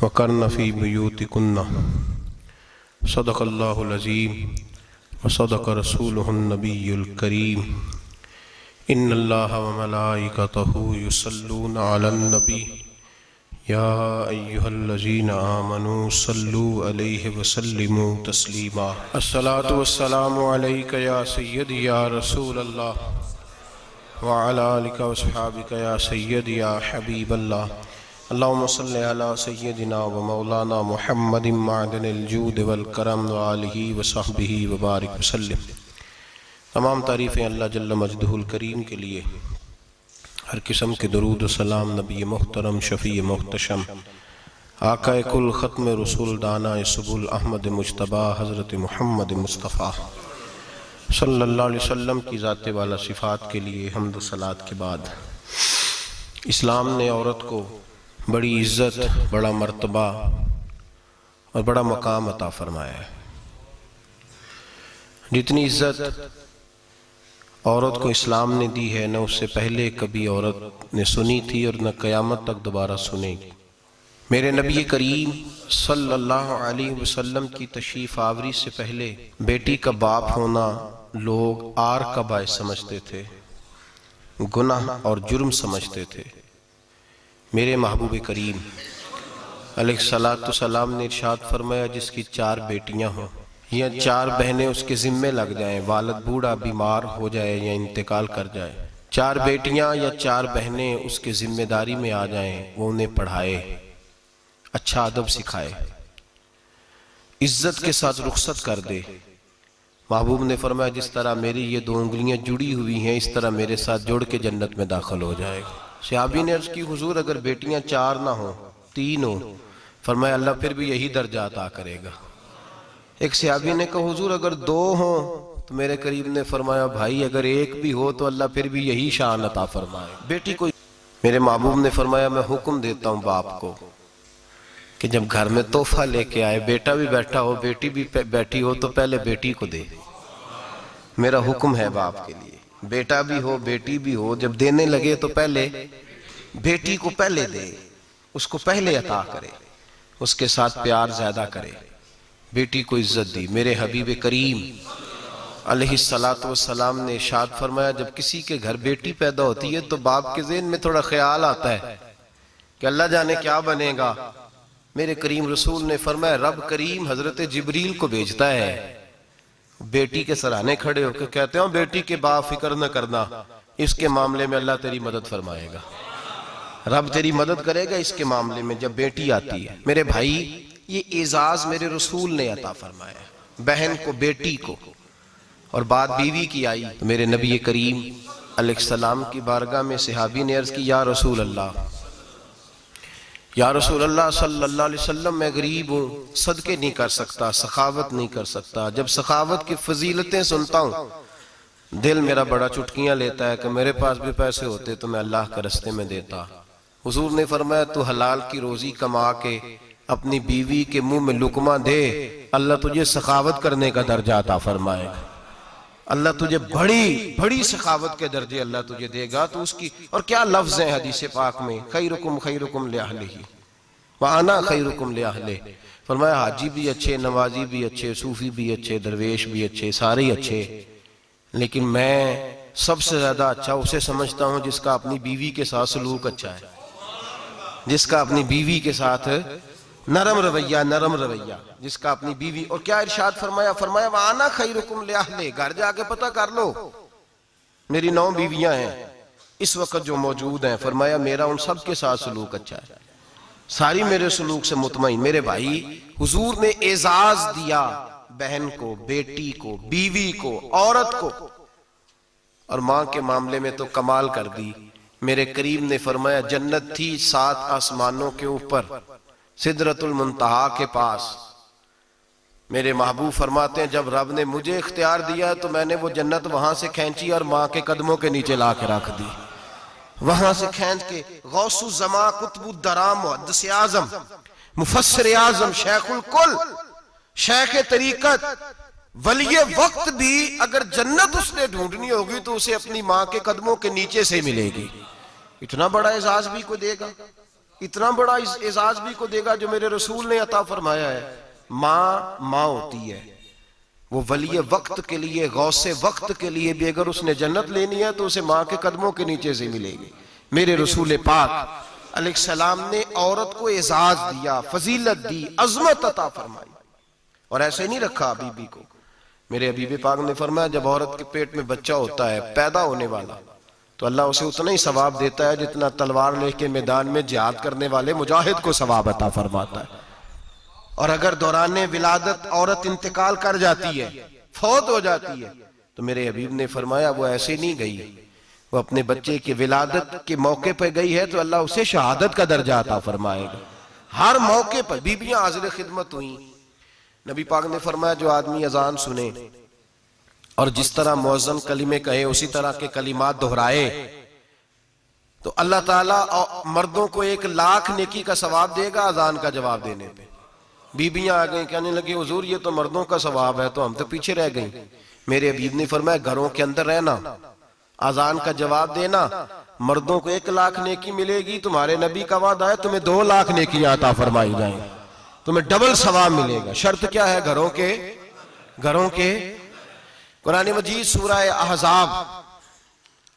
वक़र्न फ़ी बुयूतिकुन्ना सदक़ल्लाहुल अज़ीम व सदक़ रसूलुहुन नबियुल करीम। इन्नल्लाहा व मलाइकतहु युसल्लूना अलन नबी या अय्युहल्लज़ीना आमनू सल्लू अलैहि व सल्लिमू तस्लीमा। अस्सलातु वस्सलामु अलैका या सय्यदी या रसूलल्लाह व अला आलिका व अस्हाबिका या सय्यदी या हबीबल्लाह। अल्लाहुम्मा सल्लि अला सय्यदिना व मौलाना मुहम्मदिन मअदनिल जूद वल करम व आलिहि व सहबिहि व बारिक वसल्लिम। तमाम तारीफ़ें अल्लाह जल्ल मजदहुल करीम के लिए। हर किस्म के दरूद व सलाम नबी मुहतरम शफ़ी मुहतशम आक़ाए कुल ख़त्म रसूल दाना सुबुल अहमद मुज्तबा हज़रत मुहम्मद मुस्तफ़ा सल्लल्लाहु अलैहि वसल्लम की ज़ात वाला सिफ़ात के लिए हम्द सलात के बाद, इस्लाम ने औरत को बड़ी इज़्ज़त, बड़ा मर्तबा और बड़ा मकाम अता फरमाया है। जितनी इज़्ज़त औरत को इस्लाम ने दी है, न उससे पहले कभी औरत ने सुनी थी और न क़यामत तक दोबारा सुनेगी। मेरे नबी करीम सल्लल्लाहु अलैहि वसल्लम की तशरीफ़ आवरी से पहले बेटी का बाप होना लोग आर का बायस समझते थे, गुनाह और जुर्म समझते थे। मेरे महबूब करीम अलैहिस्सलातु सलाम ने इरशाद फरमाया, जिसकी 4 बेटियां हों या 4 बहनें उसके ज़िम्मे लग जाएं, वालिद बूढ़ा बीमार हो जाए या इंतकाल कर जाए, 4 बेटियां या 4 बहनें उसके ज़िम्मेदारी में आ जाएं, वो उन्हें पढ़ाए, अच्छा अदब सिखाए, इज्जत के साथ रुखसत कर दे। महबूब ने फरमाया, जिस तरह मेरी ये 2 उंगलियां जुड़ी हुई हैं, इस तरह मेरे साथ जुड़ के जन्नत में दाखिल हो जाएगा। सहाबी ने अर्ज़ की, हुजूर अगर बेटियां 4 ना हो 3 हो? फरमाया, अल्लाह फिर भी यही दर्जा अता करेगा। एक सहाबी ने कहा, हुजूर अगर 2 हो? तो मेरे करीब ने फरमाया, भाई अगर 1 भी हो तो अल्लाह फिर भी यही शान अता फरमाए बेटी को। मेरे महबूब ने फरमाया, मैं हुक्म देता हूँ बाप को कि जब घर में तोहफा लेके आए, बेटा भी बैठा हो बेटी भी बैठी हो, तो पहले बेटी को दे। मेरा हुक्म है बाप के लिए, बेटा भी हो बेटी भी हो, जब देने लगे तो पहले बेटी को पहले दे, उसको पहले अता करे, उसके साथ प्यार ज्यादा करे, बेटी को इज्जत दी। मेरे हबीब करीम अलैहिस्सलातु वस्सलाम ने इरशाद फरमाया, जब किसी के घर बेटी पैदा होती है तो बाप के ज़हन में थोड़ा ख्याल आता है कि अल्लाह जाने क्या बनेगा। मेरे करीम रसूल ने फरमाया, रब करीम हजरत जिब्रील को भेजता है, बेटी के सराहने खड़े होकर कहते हो, बेटी के बाप फिक्र न करना, इसके मामले में अल्लाह तेरी मदद फरमाएगा, रब तेरी मदद करेगा इसके मामले में जब बेटी आती है। मेरे भाई, ये एजाज मेरे रसूल ने अता फरमाया, बहन को बेटी को, और बात बीवी की आई तो मेरे नबी करीम अलैहिस्सलाम की बारगाह में सहाबी ने अर्ज की, या रसूल अल्लाह, या रसूल अल्लाह सल्लल्लाहु अलैहि वसल्लम, मैं गरीब हूँ, सदके नहीं कर सकता, सखावत नहीं कर सकता। जब सखावत की फजीलतें सुनता हूँ दिल मेरा बड़ा चुटकियां लेता है कि मेरे पास भी पैसे होते तो मैं अल्लाह के रास्ते में देता। हुजूर ने फरमाया, तू हलाल की रोजी कमा के अपनी बीवी के मुंह में लुकमा दे, अल्लाह तुझे सखावत करने का दर्जा अता फरमाएगा, अल्लाह तुझे बड़ी बड़ी सखावत के दर्जे अल्लाह तुझे देगा। तो उसकी और क्या लफ्ज है हदीस पाक में, खैरुकुम ले अहलिही व अना खैरुकुम ले अहले। फरमाया, हाजी भी अच्छे, नवाजी भी अच्छे, सूफी भी अच्छे, दरवेश भी अच्छे, सारे ही अच्छे, लेकिन मैं सबसे ज्यादा अच्छा उसे समझता हूँ जिसका अपनी बीवी के साथ सलूक अच्छा है, जिसका अपनी बीवी के साथ नरम रवैया, जिसका अपनी बीवी। और क्या इरशाद फरमाया, फरमाया, वाना खैरुकुम ले अहले, घर जाके पता कर लो, मेरी 9 बीवियां हैं इस वक्त जो मौजूद हैं, फरमाया मेरा उन सब के साथ सलूक अच्छा है, सारी मेरे सलूक से मुतमईन। मेरे भाई, हुजूर ने एजाज दिया बहन को, बेटी को, बीवी को, औरत को, और मां के मामले में तो कमाल कर दी। मेरे करीम ने फरमाया, जन्नत थी 7 आसमानों के ऊपर, सिदरतुल मुंतहा के पास। मेरे महबूब फरमाते हैं, जब रब ने मुझे इख्तियार दिया तो मैंने वो जन्नत वहां से खींची और मां के कदमों के नीचे ला के रख दी, वहां से खींच के। गौसु जमा कुतुबुद्दराम मुहद्दिस आजम मुफस्सिर आजम शेखुल कुल शेख तरीकत वली वक्त भी अगर जन्नत उसने ढूंढनी होगी तो उसे अपनी मां के कदमों के नीचे से मिलेगी। इतना बड़ा एजाज भी को देगा, इतना बड़ा एजाज भी को देगा जो मेरे रसूल ने अता फरमाया है। माँ माँ होती है, वो वली वक्त के लिए, गौसे वक्त के लिए भी अगर उसने जन्नत लेनी है तो उसे माँ के कदमों के नीचे से मिलेगी। मेरे रसूल पाक अलैहिस्सलाम ने औरत को एजाज दिया, फजीलत दी, अजमत अता फरमाई, और ऐसे नहीं रखा बीबी को। मेरे हबीब पाक ने फरमाया जब औरत के पेट में बच्चा होता है पैदा होने वाला, तो अल्लाह उसे उतना ही सवाब देता है जितना तलवार लेके मैदान में जिहाद करने वाले मुजाहिद को सवाब अता फरमाता है। और अगर दौराने विलादत औरत इंतकाल कर जाती है, फौत हो जाती है, तो मेरे हबीब ने फरमाया वो ऐसे नहीं गई, वो अपने बच्चे की विलादत के मौके पर गई है तो अल्लाह उसे शहादत का दर्जा अता फरमाएगा। हर मौके पर बीबियां हाजिर खिदमत हुई। नबी पाक ने फरमाया जो आदमी अजान सुने और जिस तरह मुअज्जिन कलीमे कहे उसी तरह के कलिमात दोहराए, तो अल्लाह ताला मर्दों को 1,00,000 नेकी का सवाब देगा अजान का जवाब देने पे। बीबियां आ गई, कहने लगी हुजूर ये तो मर्दों का सवाब है, तो हम तो पीछे रह गई। मेरे हबीब ने फरमाया घरों के अंदर रहना, अजान का जवाब देना, मर्दों को 1,00,000 नेकी मिलेगी। तुम्हारे नबी का वादा है तुम्हें 2,00,000 नेकियां अता फरमाई जाएंगी, तुम्हें डबल सवाब मिलेगा। शर्त क्या है? घरों के कुरान मजीद सूरह अहज़ाब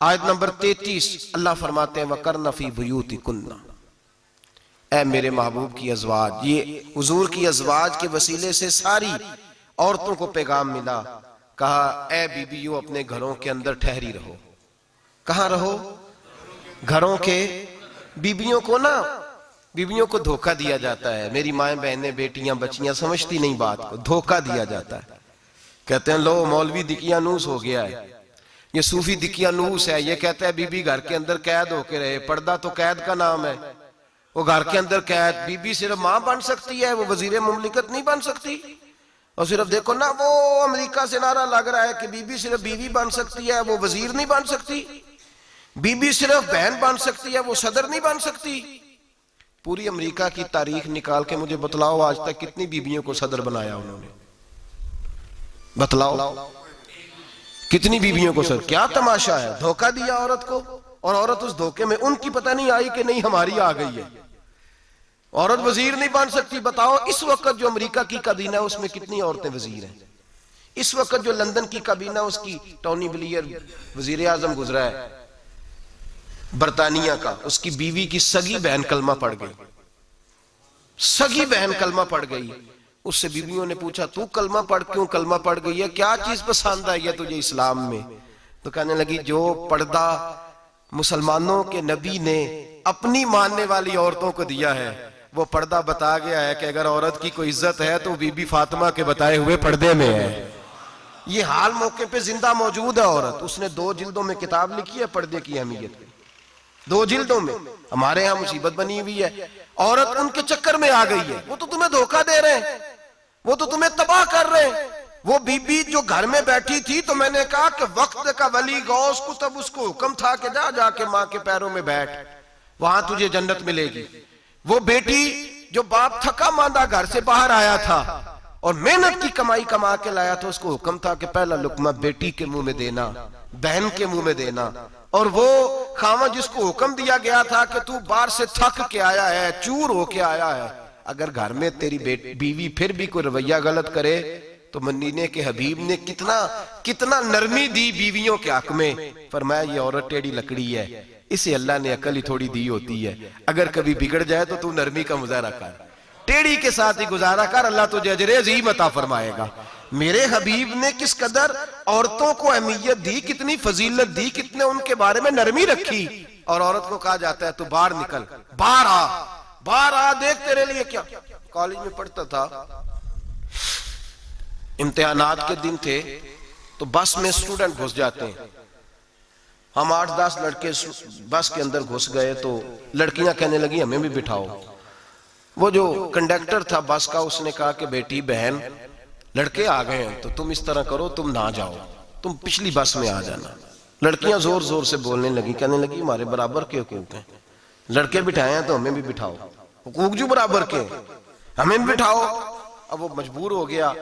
आयत नंबर 33 अल्लाह फरमाते हैं वकरना फी बुयूतिकुन्ना, ऐ मेरे महबूब की अज़वाज, ये हुजूर की अज़वाज के वसीले से सारी औरतों को पैगाम मिला। कहा ऐ बीबियों अपने घरों के अंदर ठहरी रहो। कहां रहो? घरों के। बीबियों को धोखा दिया जाता है। मेरी माएँ बहनें बेटियां बच्चियां समझती नहीं बात को, धोखा दिया जाता है। कहते हैं लो मौलवी दिकियानूस हो गया है, ये सूफी दिकियानूस है, ये कहता है बीबी घर के अंदर कैद होके रहे। पर्दा तो कैद का नाम है, वो घर के अंदर कैद। बीबी सिर्फ मां बन सकती है, वो वजीर मुमलिकत नहीं बन सकती। और सिर्फ देखो ना वो अमेरिका से नारा लग रहा है कि बीबी सिर्फ बीवी बन सकती है, वो वजीर नहीं बन सकती। बीबी सिर्फ बहन बन सकती है, वो सदर नहीं बन सकती। पूरी अमेरिका की तारीख निकाल के मुझे बतलाओ आज तक कितनी बीबियों को सदर बनाया उन्होंने? बतलाओ कितनी बीबियों को सदर? क्या तमाशा है? धोखा दिया औरत को, और औरत उस धोखे में उनकी पता नहीं आई कि नहीं हमारी आ गई है। औरत वजीर नहीं बन सकती। बताओ इस वक्त जो अमेरिका की काबीना है उसमें कितनी औरतें वजीर हैं? इस वक्त जो लंदन की काबीना उसकी टोनी ब्लेयर वजीर आजम गुजरा है बरतानिया का, उसकी बीवी की सगी बहन कलमा पड़ गई। सगी बहन कलमा पड़ गई। उससे बीवियों ने पूछा तू कलमा पढ़ क्यों कलमा पड़ गई है, क्या चीज पसंद आई है तुझे इस्लाम में? तो कहने लगी जो पर्दा मुसलमानों के नबी ने अपनी मानने वाली औरतों को दिया है वो पर्दा बता गया है कि अगर औरत की कोई इज्जत है तो बीबी फातिमा के बताए हुए पर्दे में है। ये हाल मौके पे जिंदा मौजूद है औरत। उसने 2 जिल्दों में किताब लिखी है पर्दे की अहमियत में, 2 जिल्दों में। हमारे यहाँ मुसीबत बनी हुई है, औरत उनके चक्कर में आ गई है। वो तो तुम्हें धोखा दे रहे हैं, वो तो तुम्हें तबाह कर रहे हैं। वो बीबी जो घर में बैठी थी तो मैंने कहा कि वक्त का वली गौस को तब उसको हुक्म था कि जा जाके माँ के पैरों में बैठ, वहां तुझे जन्नत मिलेगी। वो बेटी जो बाप थका मांदा घर से बाहर आया था और मेहनत की कमाई कमा के लाया था, उसको हुक्म था कि पहला लुकमा बेटी के मुंह में देना, बहन के मुंह में देना। और वो खामा जिसको हुक्म दिया गया था कि तू बाहर से थक के आया है, चूर होके आया है, अगर घर में तेरी बीवी फिर भी कोई रवैया गलत करे तो मदीने के हबीब ने कितना नरमी दी बीवियों के हक में। फरमाया ये औरत टेढ़ी लकड़ी है, इसे अल्लाह ने अकल ही थोड़ी दी होती है, अगर कभी बिगड़ जाए तो तू नरमी का मुजाहरा कर, टेढ़ी के साथ ही गुजारा कर, अल्लाह तुझे अजर अज़ीम अता फरमाएगा। मेरे हबीब ने किस कदर औरतों को अहमियत दी, कितनी फजीलत दी, कितने उनके बारे में नरमी रखी। और औरत को कहा जाता है तू बाहर निकल, बाहर आ, देख तेरे लिए क्या। कॉलेज में पढ़ता था, इम्तिहानात के दिन थे तो बस में स्टूडेंट घुस जाते हैं। हम 8-10 लड़के बस के अंदर घुस गए तो लड़कियां कहने लगी हमें भी बिठाओ। वो जो कंडक्टर था बस का उसने कहा कि बेटी बहन लड़के आ गए हैं तो तुम इस तरह करो, तुम ना जाओ, तुम पिछली बस में आ जाना। लड़कियां जोर जोर से बोलने लगी, कहने लगी हमारे बराबर के हुकूक हैं, लड़के बिठाए हैं तो हमें भी बिठाओ, हुकूक जो बराबर के हमें भी बिठाओ। अब वो मजबूर हो गया,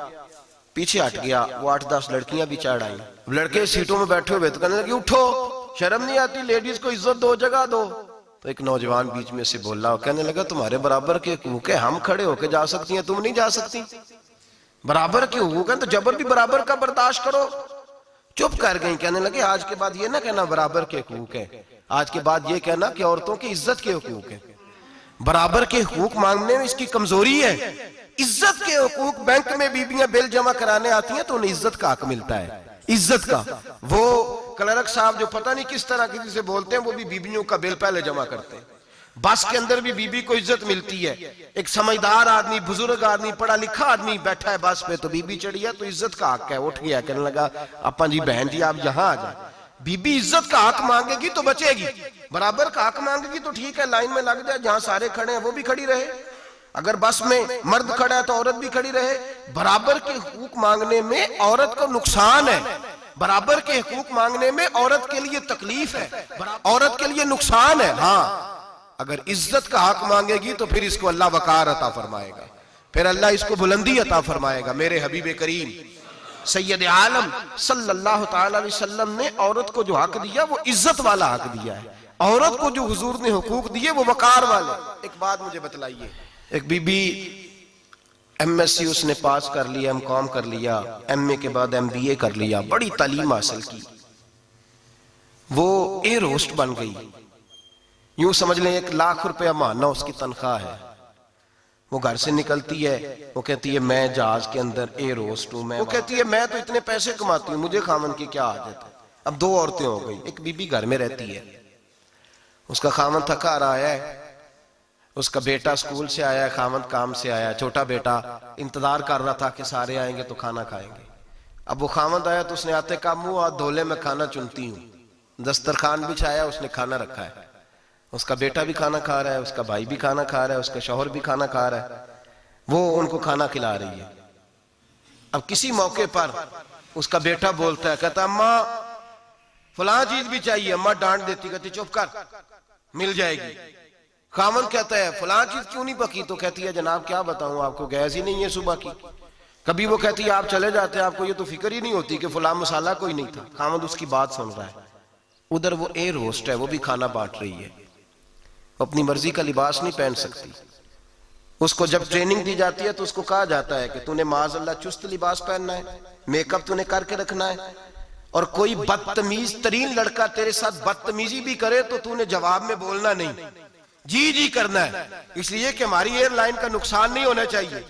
पीछे हट गया। वो 8-10 लड़कियां भी चढ़ आई। लड़के सीटों में बैठे हुए तो कहने लगे उठो, शर्म नहीं आती, लेडीज को इज्जत दो, जगह दो। तो एक नौजवान बीच में से बोला और कहने लगा तुम्हारे बराबर के हुकूक है, हम खड़े होके जा सकती हैं, तुम नहीं जा सकती। बराबर के हुकूक है तो जबर भी बराबर का बर्दाश्त करो। चुप कर गई। कहने लगे आज के बाद ये ना कहना बराबर के हुकूक है, आज के बाद ये कहना कि औरतों की इज्जत के हुकूक है। बराबर के हुकूक मांगने में इसकी कमजोरी है। इज्जत के हुकूक, बैंक में बीबियां बिल जमा कराने आती हैं तो उन्हें इज्जत का हक मिलता है, इज्जत का। वो क्लर्क साहब जो पता नहीं किस तरह किसी से बोलते हैं, वो भी बीबियों का बिल पहले जमा करते हैं। बस के अंदर भी बीबी को इज्जत मिलती है। एक समझदार आदमी, बुजुर्ग आदमी, पढ़ा लिखा आदमी बैठा है बस पे, तो बीबी चढ़ी है तो इज्जत का हक है। उठ गया, कहने लगा अपा जी बहन जी आप यहाँ आ जाए। बीबी इज्जत का हक मांगेगी तो बचेगी, बराबर का हक मांगेगी तो ठीक है, लाइन में लग जाए, जहां सारे खड़े हैं वो भी खड़ी रहे। अगर बस में मर्द खड़ा है तो औरत भी खड़ी रहे। बराबर के हुकूक मांगने में औरत को नुकसान है, बराबर के हुकूक मांगने में औरत के लिए तकलीफ है, औरत के लिए नुकसान है। हाँ, अगर इज्जत का हक मांगेगी तो फिर इसको अल्लाह वकार अता फरमाएगा, फिर अल्लाह इसको बुलंदी अता फरमाएगा। मेरे हबीब करीम सैयद आलम सल्लल्लाहु तआला अलैहि वसल्लम ने औरत को जो हक दिया वो इज्जत वाला हक दिया है। औरत को जो हुजूर ने हुकूक दिए वो वकार वाले। एक बात मुझे बतलाइए, एक बीबी एमएससी उसने पास कर लिया, एमकॉम कर लिया, एमए के बाद एमबीए कर लिया, बड़ी तालीम हासिल की, वो एयर होस्ट बन गई। यूं समझ लें 1 लाख रुपया महीना उसकी तनख्वाह है। वो घर से निकलती है, वो कहती है मैं जहाज के अंदर एयर होस्ट हूं। वो कहती है मैं तो इतने पैसे कमाती हूं, मुझे खामन की क्या आदत है। अब 2 औरतें हो गई। एक बीबी घर में रहती है, उसका खामन थका रहा है, उसका बेटा स्कूल से आया, खामन काम से आया, छोटा बेटा इंतजार कर रहा था कि सारे आएंगे तो खाना खाएंगे। अब वो खामन आया तो उसने आते का मुंह हाथ धोले में खाना चुनती हूँ, दस्तरखान बिछाया, उसने खाना रखा है। उसका बेटा भी खाना खा रहा है, उसका भाई भी खाना खा रहा है, उसका शौहर भी खाना खा रहा है, वो उनको खाना खिला रही है। अब किसी मौके पर उसका बेटा बोलता है, कहता अम्मा फलां चीज भी चाहिए। अम्मा डांट देती, कहती चुप कर, मिल जाएगी। खामन कहता है फलां चीज क्यों नहीं पकी? तो कहती है जनाब क्या बताऊं आपको, गैस ही नहीं है सुबह की। कभी वो कहती है आप चले जाते हैं, आपको ये तो फिक्र ही नहीं होती कि फलां मसाला कोई नहीं था। खामन उसकी बात सुन रहा है। उधर वो एयर होस्ट है, वो भी खाना बांट रही है, अपनी मर्जी का लिबास नहीं पहन सकती। उसको जब ट्रेनिंग दी जाती है तो उसको कहा जाता है कि तूने माज़अल्लाह चुस्त लिबास पहनना है, मेकअप तूने करके रखना है, और कोई बदतमीज तरीन लड़का तेरे साथ बदतमीजी भी करे तो तूने जवाब में बोलना नहीं, जी जी करना है, इसलिए कि हमारी एयरलाइन का नुकसान नहीं होना चाहिए।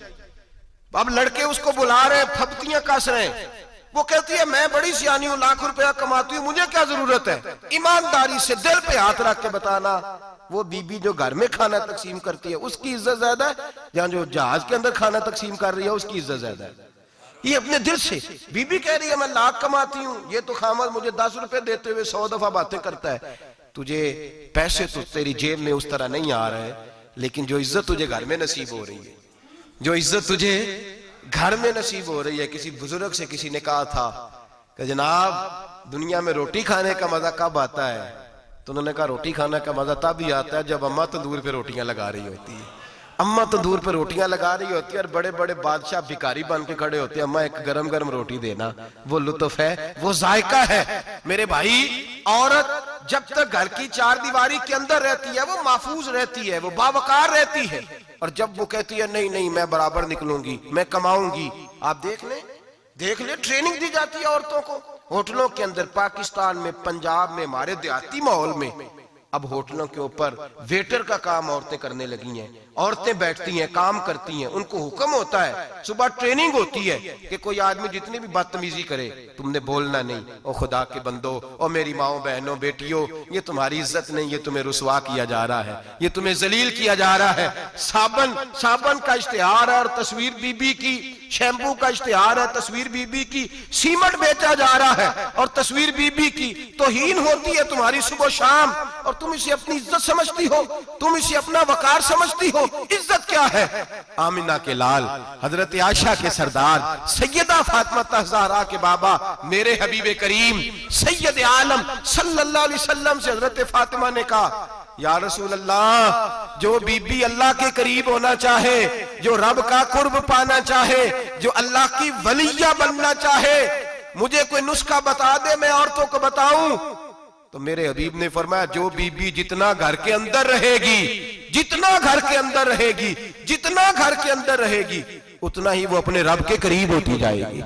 अब लड़के उसको बुला रहे, फब्तियां कस रहे हैं। वो कहती है मैं बड़ी सियानी हूं, लाख रुपया कमाती हूं, मुझे क्या जरूरत है। ईमानदारी से दिल पे हाथ रख के बताना, वो बीबी जो घर में खाना तकसीम करती है उसकी इज्जत ज्यादा है, या जो जहाज के अंदर खाना तकसीम कर रही है उसकी इज्जत ज्यादा है? ये अपने दिल से बीबी कह रही है मैं लाख कमाती हूं, ये तो खामद मुझे 10 रुपए देते हुए 100 दफा बातें करता है। तुझे पैसे तो तेरी जेब में उस तरह नहीं आ रहे, लेकिन जो इज्जत तुझे घर में नसीब हो रही है, जो इज्जत तुझे घर में नसीब हो रही है। किसी बुजुर्ग से किसी ने कहा था कि जनाब दुनिया में रोटी खाने का मजा कब आता है? तो उन्होंने कहा रोटी खाने का मजा तब ही आता है जब अम्मा तंदूर पे रोटियां लगा रही होती है। अम्मा तंदूर पे रोटियां लगा रही होती है और बड़े बड़े बादशाह भिखारी बन के खड़े होते हैं, अम्मा एक गरम गरम रोटी देना। वो लुत्फ है, वो जायका है। मेरे भाई, औरत जब तक घर की 4 दीवारी के अंदर रहती है वो महफूज रहती है, वो बावकार रहती है। और जब वो कहती है नहीं नहीं मैं बराबर निकलूंगी, मैं कमाऊंगी, आप देख ले ट्रेनिंग दी जाती है औरतों को होटलों के अंदर। पाकिस्तान में, पंजाब में, हमारे देहाती माहौल में अब होटलों के ऊपर वेटर का काम औरतें करने लगी हैं। औरतें बैठती हैं, काम करती हैं, उनको हुक्म होता है, सुबह ट्रेनिंग होती है कि कोई आदमी जितनी भी बदतमीजी करे तुमने बोलना नहीं। ओ खुदा के बंदो, ओ मेरी माओ बहनों बेटियों, ये तुम्हारी इज्जत नहीं, ये तुम्हें रुसवा किया जा रहा है, ये तुम्हें जलील किया जा रहा है। साबन का इश्तिहार है और तस्वीर बीबी की, शैम्पू का इश्तिहार है, तस्वीर बीबी की, सीमेंट बेचा जा रहा है और तस्वीर बीबी की। तौहीन होती है तुम्हारी सुबह शाम, और तुम इसे अपनी इज्जत समझती हो, तुम इसे अपना वकार समझती हो। इज्जत क्या है? आमिना के लाल, हजरत आयशा के सरदार, सैयदा फातिमा ज़हरा के बाबा, मेरे हबीब करीम सैयद आलम सल्लल्लाहु अलैहि वसल्लम से हजरत फातिमा ने कहा या रसूल अल्लाह, जो बीबी अल्लाह के करीब होना चाहे, जो रब का कुर्ब पाना चाहे, जो अल्लाह की वलिया बनना चाहे, मुझे कोई नुस्खा बता दे, मैं औरतों को बताऊं। तो मेरे हबीब ने फरमाया जो बीबी जितना घर के अंदर रहेगी, जितना घर के अंदर रहेगी, जितना घर के अंदर रहेगी, उतना ही वो अपने रब के करीब होती जाएगी,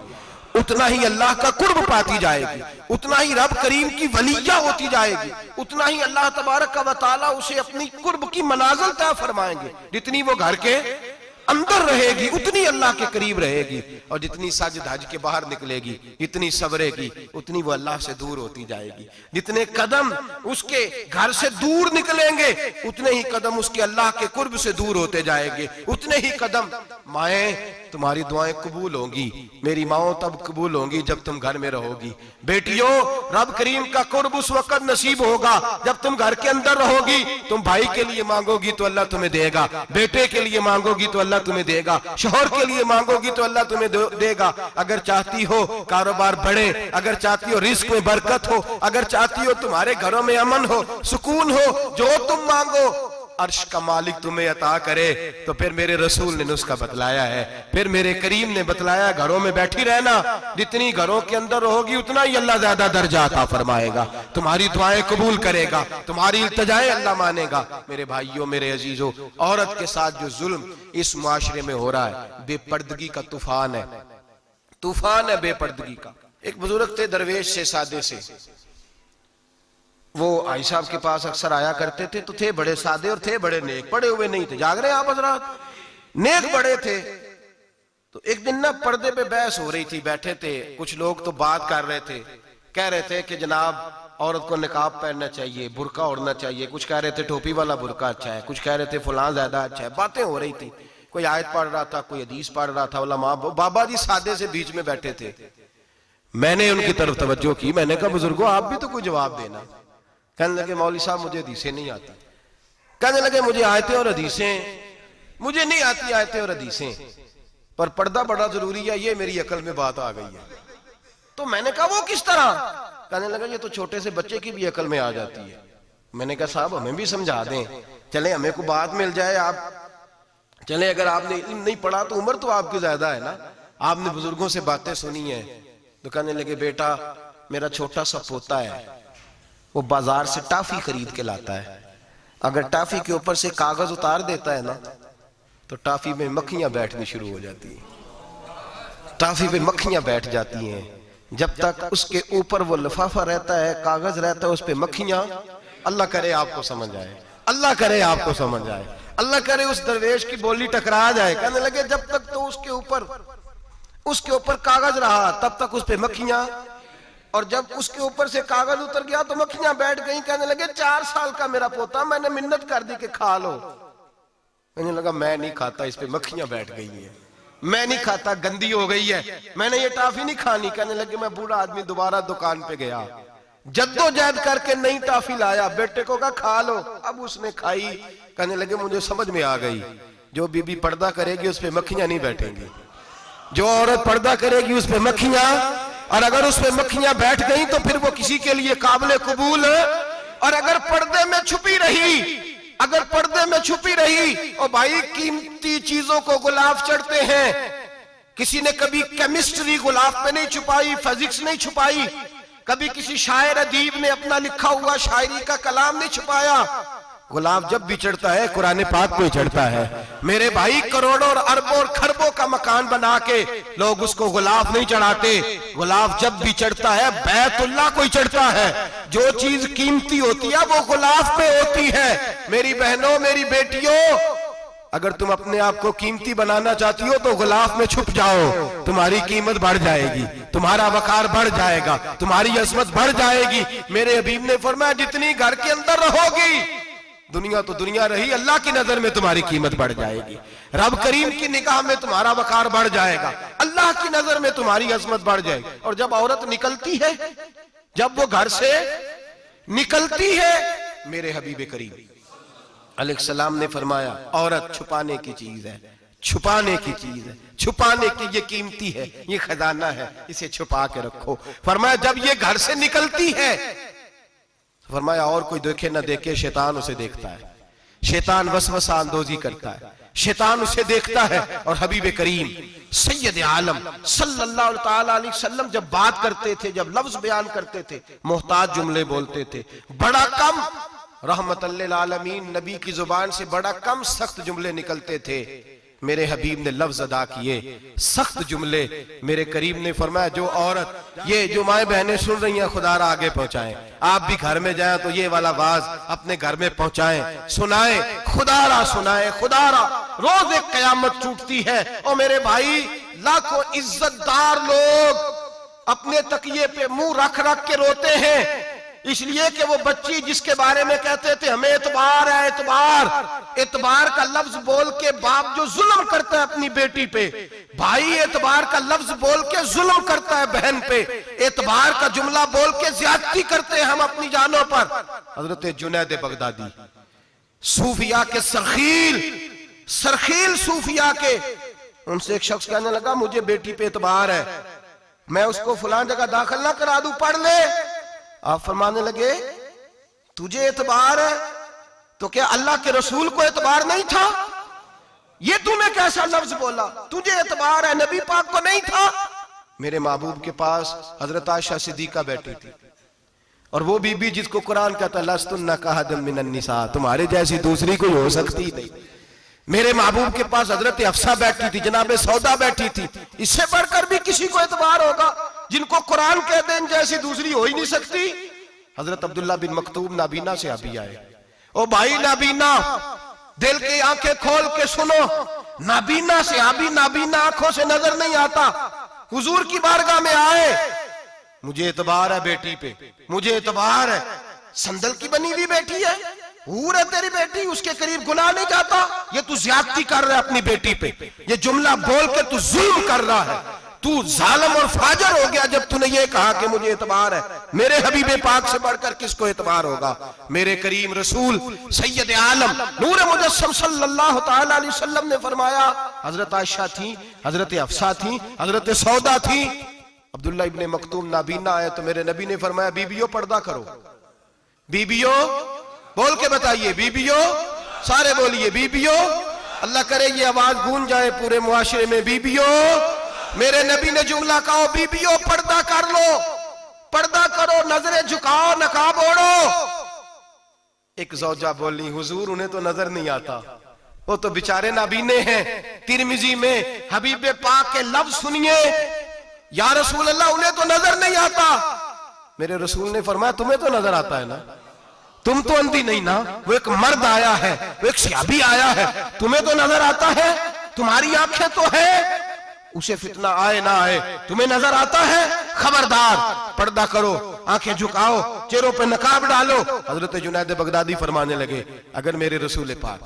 उतना ही अल्लाह का कुर्ब पाती जाएगी, उतना ही रब करीम की वलिया होती जाएगी, उतना ही अल्लाह तबारक व तआला उसे अपनी कुर्ब की मनाजिल तय फरमाएंगे। जितनी वो घर के अंदर रहेगी उतनी अल्लाह के करीब रहेगी, और जितनी सज धज के बाहर निकलेगी, जितनी सवरेगी, उतनी वो अल्लाह से दूर होती जाएगी। जितने कदम उसके घर से दूर निकलेंगे, उतने ही कदम उसके अल्लाह के कुर्ब से दूर होते जाएंगे, उतने ही कदम। माएं, तुम्हारी दुआएं कबूल होंगी, मेरी माओ तब कबूल होंगी जब तुम घर में रहोगी। बेटियों, रब करीम का कुर्ब उस वक्त नसीब होगा जब तुम घर के अंदर रहोगी। तुम भाई के लिए मांगोगी तो अल्लाह तुम्हें देगा, बेटे के लिए मांगोगी तो अल्लाह तुम्हें देगा, शोहर के लिए मांगोगी तो अल्लाह तुम्हें देगा। अगर चाहती हो कारोबार बढ़े, अगर चाहती हो रिस्क में बरकत हो, अगर चाहती हो तुम्हारे घरों में अमन हो, सुकून हो, जो तुम मांगो अर्श का मालिक तुम्हें अता करे। तो फिर मेरे रसूल ने नुस्खा बतलाया है, फिर मेरे करीम ने बतलाया, घरों में बैठी रहना, जितनी घरों के अंदर रहोगी उतना ही अल्लाह ज्यादा दर्जा अता फरमाएगा, तुम्हारी दुआएं कबूल करेगा, तुम्हारी इल्तिजाएं अल्लाह मानेगा। मेरे भाइयों, मेरे अजीजों, औरत के साथ जो जुल्म इस मुआशरे में हो रहा है, बेपर्दगी का तूफान है, तूफान है बेपर्दगी का। एक बुजुर्ग थे दरवेश से, सादे से, वो आई साहब के पास अक्सर आया करते थे, तो थे बड़े सादे और थे बड़े नेक, पढ़े हुए नहीं थे, जाग रहे हैं आप हजरात, नेक बड़े थे। तो एक दिन ना पर्दे पे बहस हो रही थी, बैठे थे कुछ लोग, तो बात कर रहे थे, कह रहे थे कि जनाब औरत को निकाब पहनना चाहिए, बुर्का ओढ़ना चाहिए, कुछ कह रहे थे टोपी वाला बुर्का अच्छा है, कुछ कह रहे थे फलां ज्यादा अच्छा है, बातें हो रही थी। कोई आयत पढ़ रहा था, कोई हदीस पढ़ रहा था, उलमा बाबा जी सादे से बीच में बैठे थे। मैंने उनकी तरफ तवज्जो की, मैंने कहा बुजुर्गो आप भी तो कोई जवाब देना। कहने लगे मौलवी साहब मुझे हदीसें नहीं आती। कहने लगे मुझे आयतें और हदीसें, मुझे नहीं आती आयतें और हदीसें, पर पर्दा बड़ा जरूरी है, ये मेरी अकल में बात आ गई है। तो मैंने कहा वो किस तरह? कहने लगा ये तो छोटे से बच्चे की भी अकल में आ जाती है। मैंने कहा साहब हमें भी समझा दें, चले हमें को बात मिल जाए, आप चले, अगर आपने इल्म नहीं पढ़ा तो उम्र तो आपकी ज्यादा है ना, आपने बुजुर्गों से बातें सुनी है। तो कहने लगे बेटा मेरा छोटा सा पोता है, वो बाजार से टाफी खरीद के लाता है, अगर टाफी के ऊपर से कागज उतार देता है ना तो टाफी में मक्खियां बैठनी शुरू हो जाती हैं, टाफी पे मक्खियां बैठ जाती हैं। जब तक उसके ऊपर वो लिफाफा रहता है, कागज रहता है, उस पे मक्खियां, अल्लाह करे आपको समझ आए, अल्लाह करे आपको समझ आए, अल्लाह करे उस दरवेश की बोली टकरा जाए। कहने लगे जब तक तो उसके ऊपर कागज रहा तब तक उस पे मक्खियां, और जब उसके ऊपर से कागज उतर गया तो मक्खियां बैठ गई। कहने लगे 4 साल का मेरा पोता, मैंने मिन्नत कर दी कि खा लो। कहने लगा मैं नहीं खाता, इस पे मक्खियां बैठ गई है, मैं नहीं खाता, गंदी हो गई है, मैंने ये टाफी नहीं खानी। कहने लगे मैं बूढ़ा आदमी दोबारा दुकान पे गया, जद्दोजहद करके नई टाफी लाया, बेटे को कहा खा लो, अब उसने खाई। कहने लगे मुझे समझ में आ गई, जो बीबी पर्दा करेगी उस पे मक्खियां नहीं बैठेंगी, जो औरत पर्दा करेगी उस पे मक्खियां, और अगर उस पे मक्खियां बैठ गई तो फिर वो किसी के लिए काबिल कबूल है। और अगर पर्दे में छुपी रही, अगर पर्दे में छुपी रही, और भाई कीमती चीजों को गुलाब चढ़ते हैं, किसी ने कभी केमिस्ट्री गुलाब पे नहीं छुपाई, फिजिक्स नहीं छुपाई, कभी किसी शायर अदीब ने अपना लिखा हुआ शायरी का कलाम नहीं छुपाया। गुलाब जब भी चढ़ता है कुरान पाक पे चढ़ता है। मेरे भाई करोड़ों और अरबों और खरबों का मकान बना के लोग उसको गुलाब नहीं चढ़ाते, गुलाब जब भी चढ़ता है बैतुल्लाह को ही चढ़ता है। जो चीज कीमती होती है वो गुलाब पे होती है। मेरी बहनों, मेरी बेटियों, अगर तुम अपने आप को कीमती बनाना चाहती हो तो गुलाब में छुप जाओ, तुम्हारी कीमत बढ़ जाएगी, तुम्हारा वकार बढ़ जाएगा, तुम्हारी अजमत बढ़ जाएगी। मेरे हबीब ने फरमाया जितनी घर के अंदर रहोगी, दुनिया तो दुनिया रही, अल्लाह की नजर में तुम्हारी कीमत बढ़ जाएगी, रब करीम की निगाह में तुम्हारा वकार बढ़ जाएगा, अल्लाह की नजर में तुम्हारी अजमत बढ़ जाएगी। और जब औरत निकलती है, जब वो घर से निकलती है, मेरे हबीब करीम अलैहिस्सलाम ने फरमाया औरत छुपाने की चीज है, छुपाने की चीज है, छुपाने की, ये कीमती है, ये खजाना है, इसे छुपा के रखो। फरमाया जब ये घर से निकलती है, फरमाया और कोई देखे ना देखे, शैतान उसे देखता है, शैतान वसवसा अंदोजी करता है, शैतान उसे देखता है। और हबीब करीम सैयद आलम सल्लल्लाहु ताला अलैहि वसल्लम जब बात करते थे, जब लफ्ज बयान करते थे, मोहताज जुमले बोलते थे, बड़ा कम रहमतल लिल आलमीन नबी की जुबान से बड़ा कम सख्त जुमले निकलते थे। मेरे हबीब ने लफ्ज अदा किए सख्त जुमले। मेरे करीम ने फरमाया जो औरत, ये जो माए बहनें सुन रही हैं, खुदारा आगे पहुंचाएं। आप भी घर में जाएं तो ये वाला वाज अपने घर में पहुंचाएं, सुनाएं, खुदारा सुनाएं, खुदारा। रोज एक कयामत टूटती है और मेरे भाई लाखों इज्जतदार लोग अपने तकिए पे मुंह रख रख के रोते हैं, इसलिए कि वो बच्ची जिसके बारे में कहते थे हमें एतबार है, एतबार का लफ्ज बोल के बाप जो जुल्म करता है अपनी बेटी पे, भाई एतबार का लफ्ज बोल के जुल्म करता है बहन पे, एतबार का जुमला बोल के ज्यादती करते हैं हम अपनी जानों पर। हजरत जुनैद बगदादी सूफिया के सरखील सूफिया के, उनसे एक शख्स कहने लगा मुझे बेटी पे एतबार है, मैं उसको फलां जगह दाखिल ना करा दूं, पढ़ ले। आप फरमाने लगे तुझे एतबार है तो क्या अल्लाह के रसूल को एतबार नहीं था? ये तूने कैसा लफ्ज बोला? तुझे एतबार है, नबी पाक को नहीं था? मेरे महबूब के पास हजरत आयशा सिद्दीका बैठी थी, और वो बीबी जिसको कुरान कहता लस्तुन्ना कहदम मिनन निसा, तुम्हारे जैसी दूसरी कोई हो सकती नहीं। मेरे महबूब के पास हजरत अफसा बैठी थी, जनाबे सौदा बैठी थी। इससे बढ़कर भी किसी को एतबार होगा जिनको कुरान कहते हैं जैसी दूसरी हो ही नहीं सकती। हजरत अब्दुल्ला बिन मक्तूम नाबीना से अभी आए। ओ भाई नाबीना, दिल की आंखें खोल के सुनो, नाबीना से अभी, नाबीना आंखों से नजर नहीं आता। हुजूर की बारगाह में आए, मुझे एतबार है बेटी पे, मुझे एतबार है। संदल की बनी हुई बेटी है, हूर है तेरी बेटी, उसके करीब गुनाह नहीं जाता। ये तू ज्यादती कर रहा है अपनी बेटी पे, ये जुमला बोल के तू जुल्म कर रहा है, तू जालिम और फाजर हो गया जब तूने ये कहा कि मुझे एतबार है। मेरे हबीबे पाक से बढ़कर किसको एतबार होगा? मेरे करीम रसूल सैयद आलम नूर मुजस्सम सल्लल्लाहु ताला अलैहि वसल्लम ने फरमाया, हजरत आयशा थी, हजरत अफसा थी, हजरत सौदा थी, अब्दुल्ला इब्ने मक्तूम नाबीना आए तो मेरे नबी ने फरमाया बीबियों पर्दा करो। बीबियों बोल के बताइए, बीबियों, सारे बोलिए बीबियों। अल्लाह करे ये आवाज गूंज जाए पूरे मुआशरे में, बीबियों। मेरे नबी ने जुमला कहा बीबियों पर्दा कर लो, पर्दा करो, नजरें झुकाओ, नकाब ओढ़ो। एक जौजा बोली हुजूर उन्हें तो नजर नहीं आता, वो तो बेचारे नाबीने हैं। तिरमिजी में हबीबे पाक के लफ्ज सुनिए, या रसूल अल्लाह उन्हें तो नजर नहीं आता। मेरे रसूल ने फरमाया तुम्हें तो नजर आता है ना, तुम तो अंधी नहीं ना। वो एक मर्द आया है, वो एक सहाबी आया है, तुम्हें तो नजर आता है, तुम्हारी आंखें तो है, उसे फितना आए ना आए तुम्हें नजर आता है। खबरदार, पर्दा करो, आंखें झुकाओ, चेहरों पे नकाब डालो। हजरत जुनैद बगदादी फरमाने लगे अगर मेरे रसूल पाक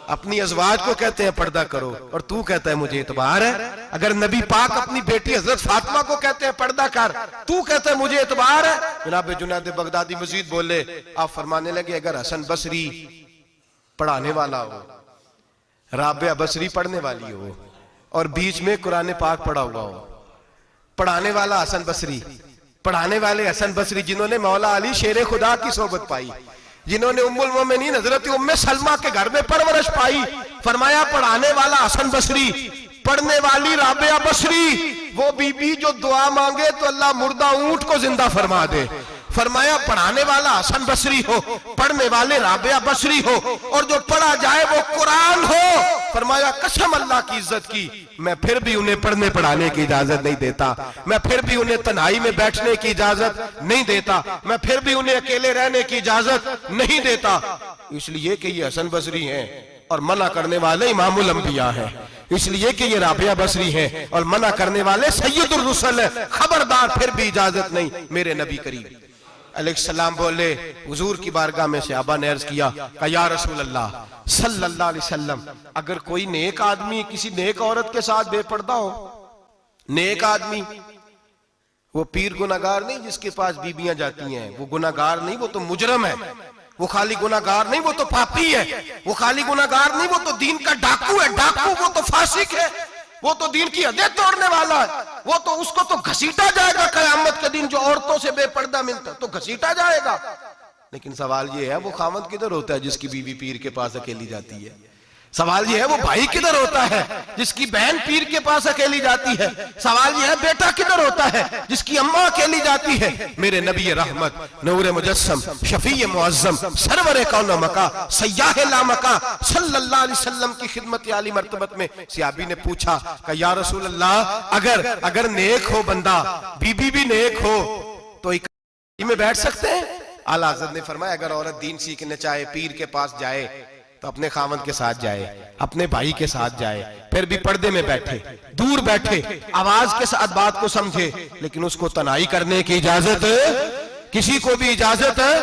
अपनी अज़वाज को कहते हैं पर्दा करो और तू कहता है मुझे एतबार है, अगर नबी पाक अपनी बेटी हजरत फातिमा को कहते हैं पर्दा कर, तू कहता है मुझे एतबार है। जनाब जुनैद बगदादी मजीद बोले, आप फरमाने लगे अगर हसन बसरी पढ़ाने वाला हो, राबिया बसरी पढ़ने वाली हो और बीच में कुरान पाक पढ़ा हुआ हो, पढ़ाने वाला हसन बसरी, पढ़ाने वाले हसन बसरी जिन्होंने मौला अली शेर खुदा की सोबत पाई, जिन्होंने उम्मुल मोमिनीन हजरत उम्मे सलमा के घर में परवरिश पाई, फरमाया पढ़ाने वाला हसन बसरी, पढ़ने वाली राबिया बसरी। वो बीबी जो दुआ मांगे तो अल्लाह मुर्दा ऊंट को जिंदा फरमा दे। फरमाया पढ़ाने वाला हसन बसरी हो, पढ़ने वाले राबिया बसरी हो, और जो पढ़ा जाए वो कुरान हो। फरमाया कसम अल्लाह की इज्जत की, मैं फिर भी उन्हें पढ़ने पढ़ाने की इजाजत नहीं देता, मैं फिर भी उन्हें तन्हाई में बैठने की इजाजत नहीं देता, मैं फिर भी उन्हें अकेले रहने की इजाजत नहीं देता, इसलिए कि ये हसन बसरी हैं और मना करने वाले इमामुल अंबिया हैं, इसलिए कि ये राबिया बसरी हैं और मना करने वाले सैयदुर रुसल हैं। खबरदार, फिर भी इजाजत नहीं। मेरे नबी करीम अलैहिस्सलाम बोले, हुजूर की बारगाह में से अबा ने अर्ज किया कि या रसूल अल्लाह सल्लल्लाहु अलैहि वसल्लम, अगर कोई नेक आदमी किसी नेक औरत के साथ बेपर्दा हो, नेक आदमी, वो पीर गुनाहगार नहीं जिसके पास बीबियां जाती हैं, वो गुनाहगार नहीं, वो तो मुजरम है। वो खाली गुनाहगार नहीं, वो तो पापी है। वो खाली गुनाहगार नहीं, वो तो दीन का डाकू है, डाकू, वो तो फासिक है, वो तो दीन की हदें तोड़ने वाला है। वो तो उसको तो घसीटा जाएगा कयामत के दिन, जो औरतों से बेपर्दा मिलता तो घसीटा जाएगा। लेकिन सवाल ये है वो खामद किधर होता है जिसकी बीवी पीर के पास अकेली जाती है? सवाल यह है वो भाई किधर होता है जिसकी बहन पीर के पास अकेली जाती है। सवाल यह है बेटा किधर होता है जिसकी अम्मा अकेली जाती है। मेरे नबी रहमत नूर मुजस्सम शफी मुअज्जम सरवर कौन मका सयाह ला मका सल्लल्लाहु अलैहि वसल्लम की खिदमत आली मर्तबत में सहाबी ने पूछा कि या रसूल अल्लाह अगर नेक हो बंदा, बीबी भी नेक हो तो एक में बैठ सकते हैं? आला हज़रत ने फरमाया अगर औरत दीन सीखने चाहे, पीर के पास जाए तो अपने खामद के साथ जाए, अपने भाई के साथ जाए, फिर भी पर्दे में बैठे, दूर बैठे, आवाज के साथ बात को समझे, लेकिन उसको तनाई करने की इजाजत, किसी को भी इजाजत है,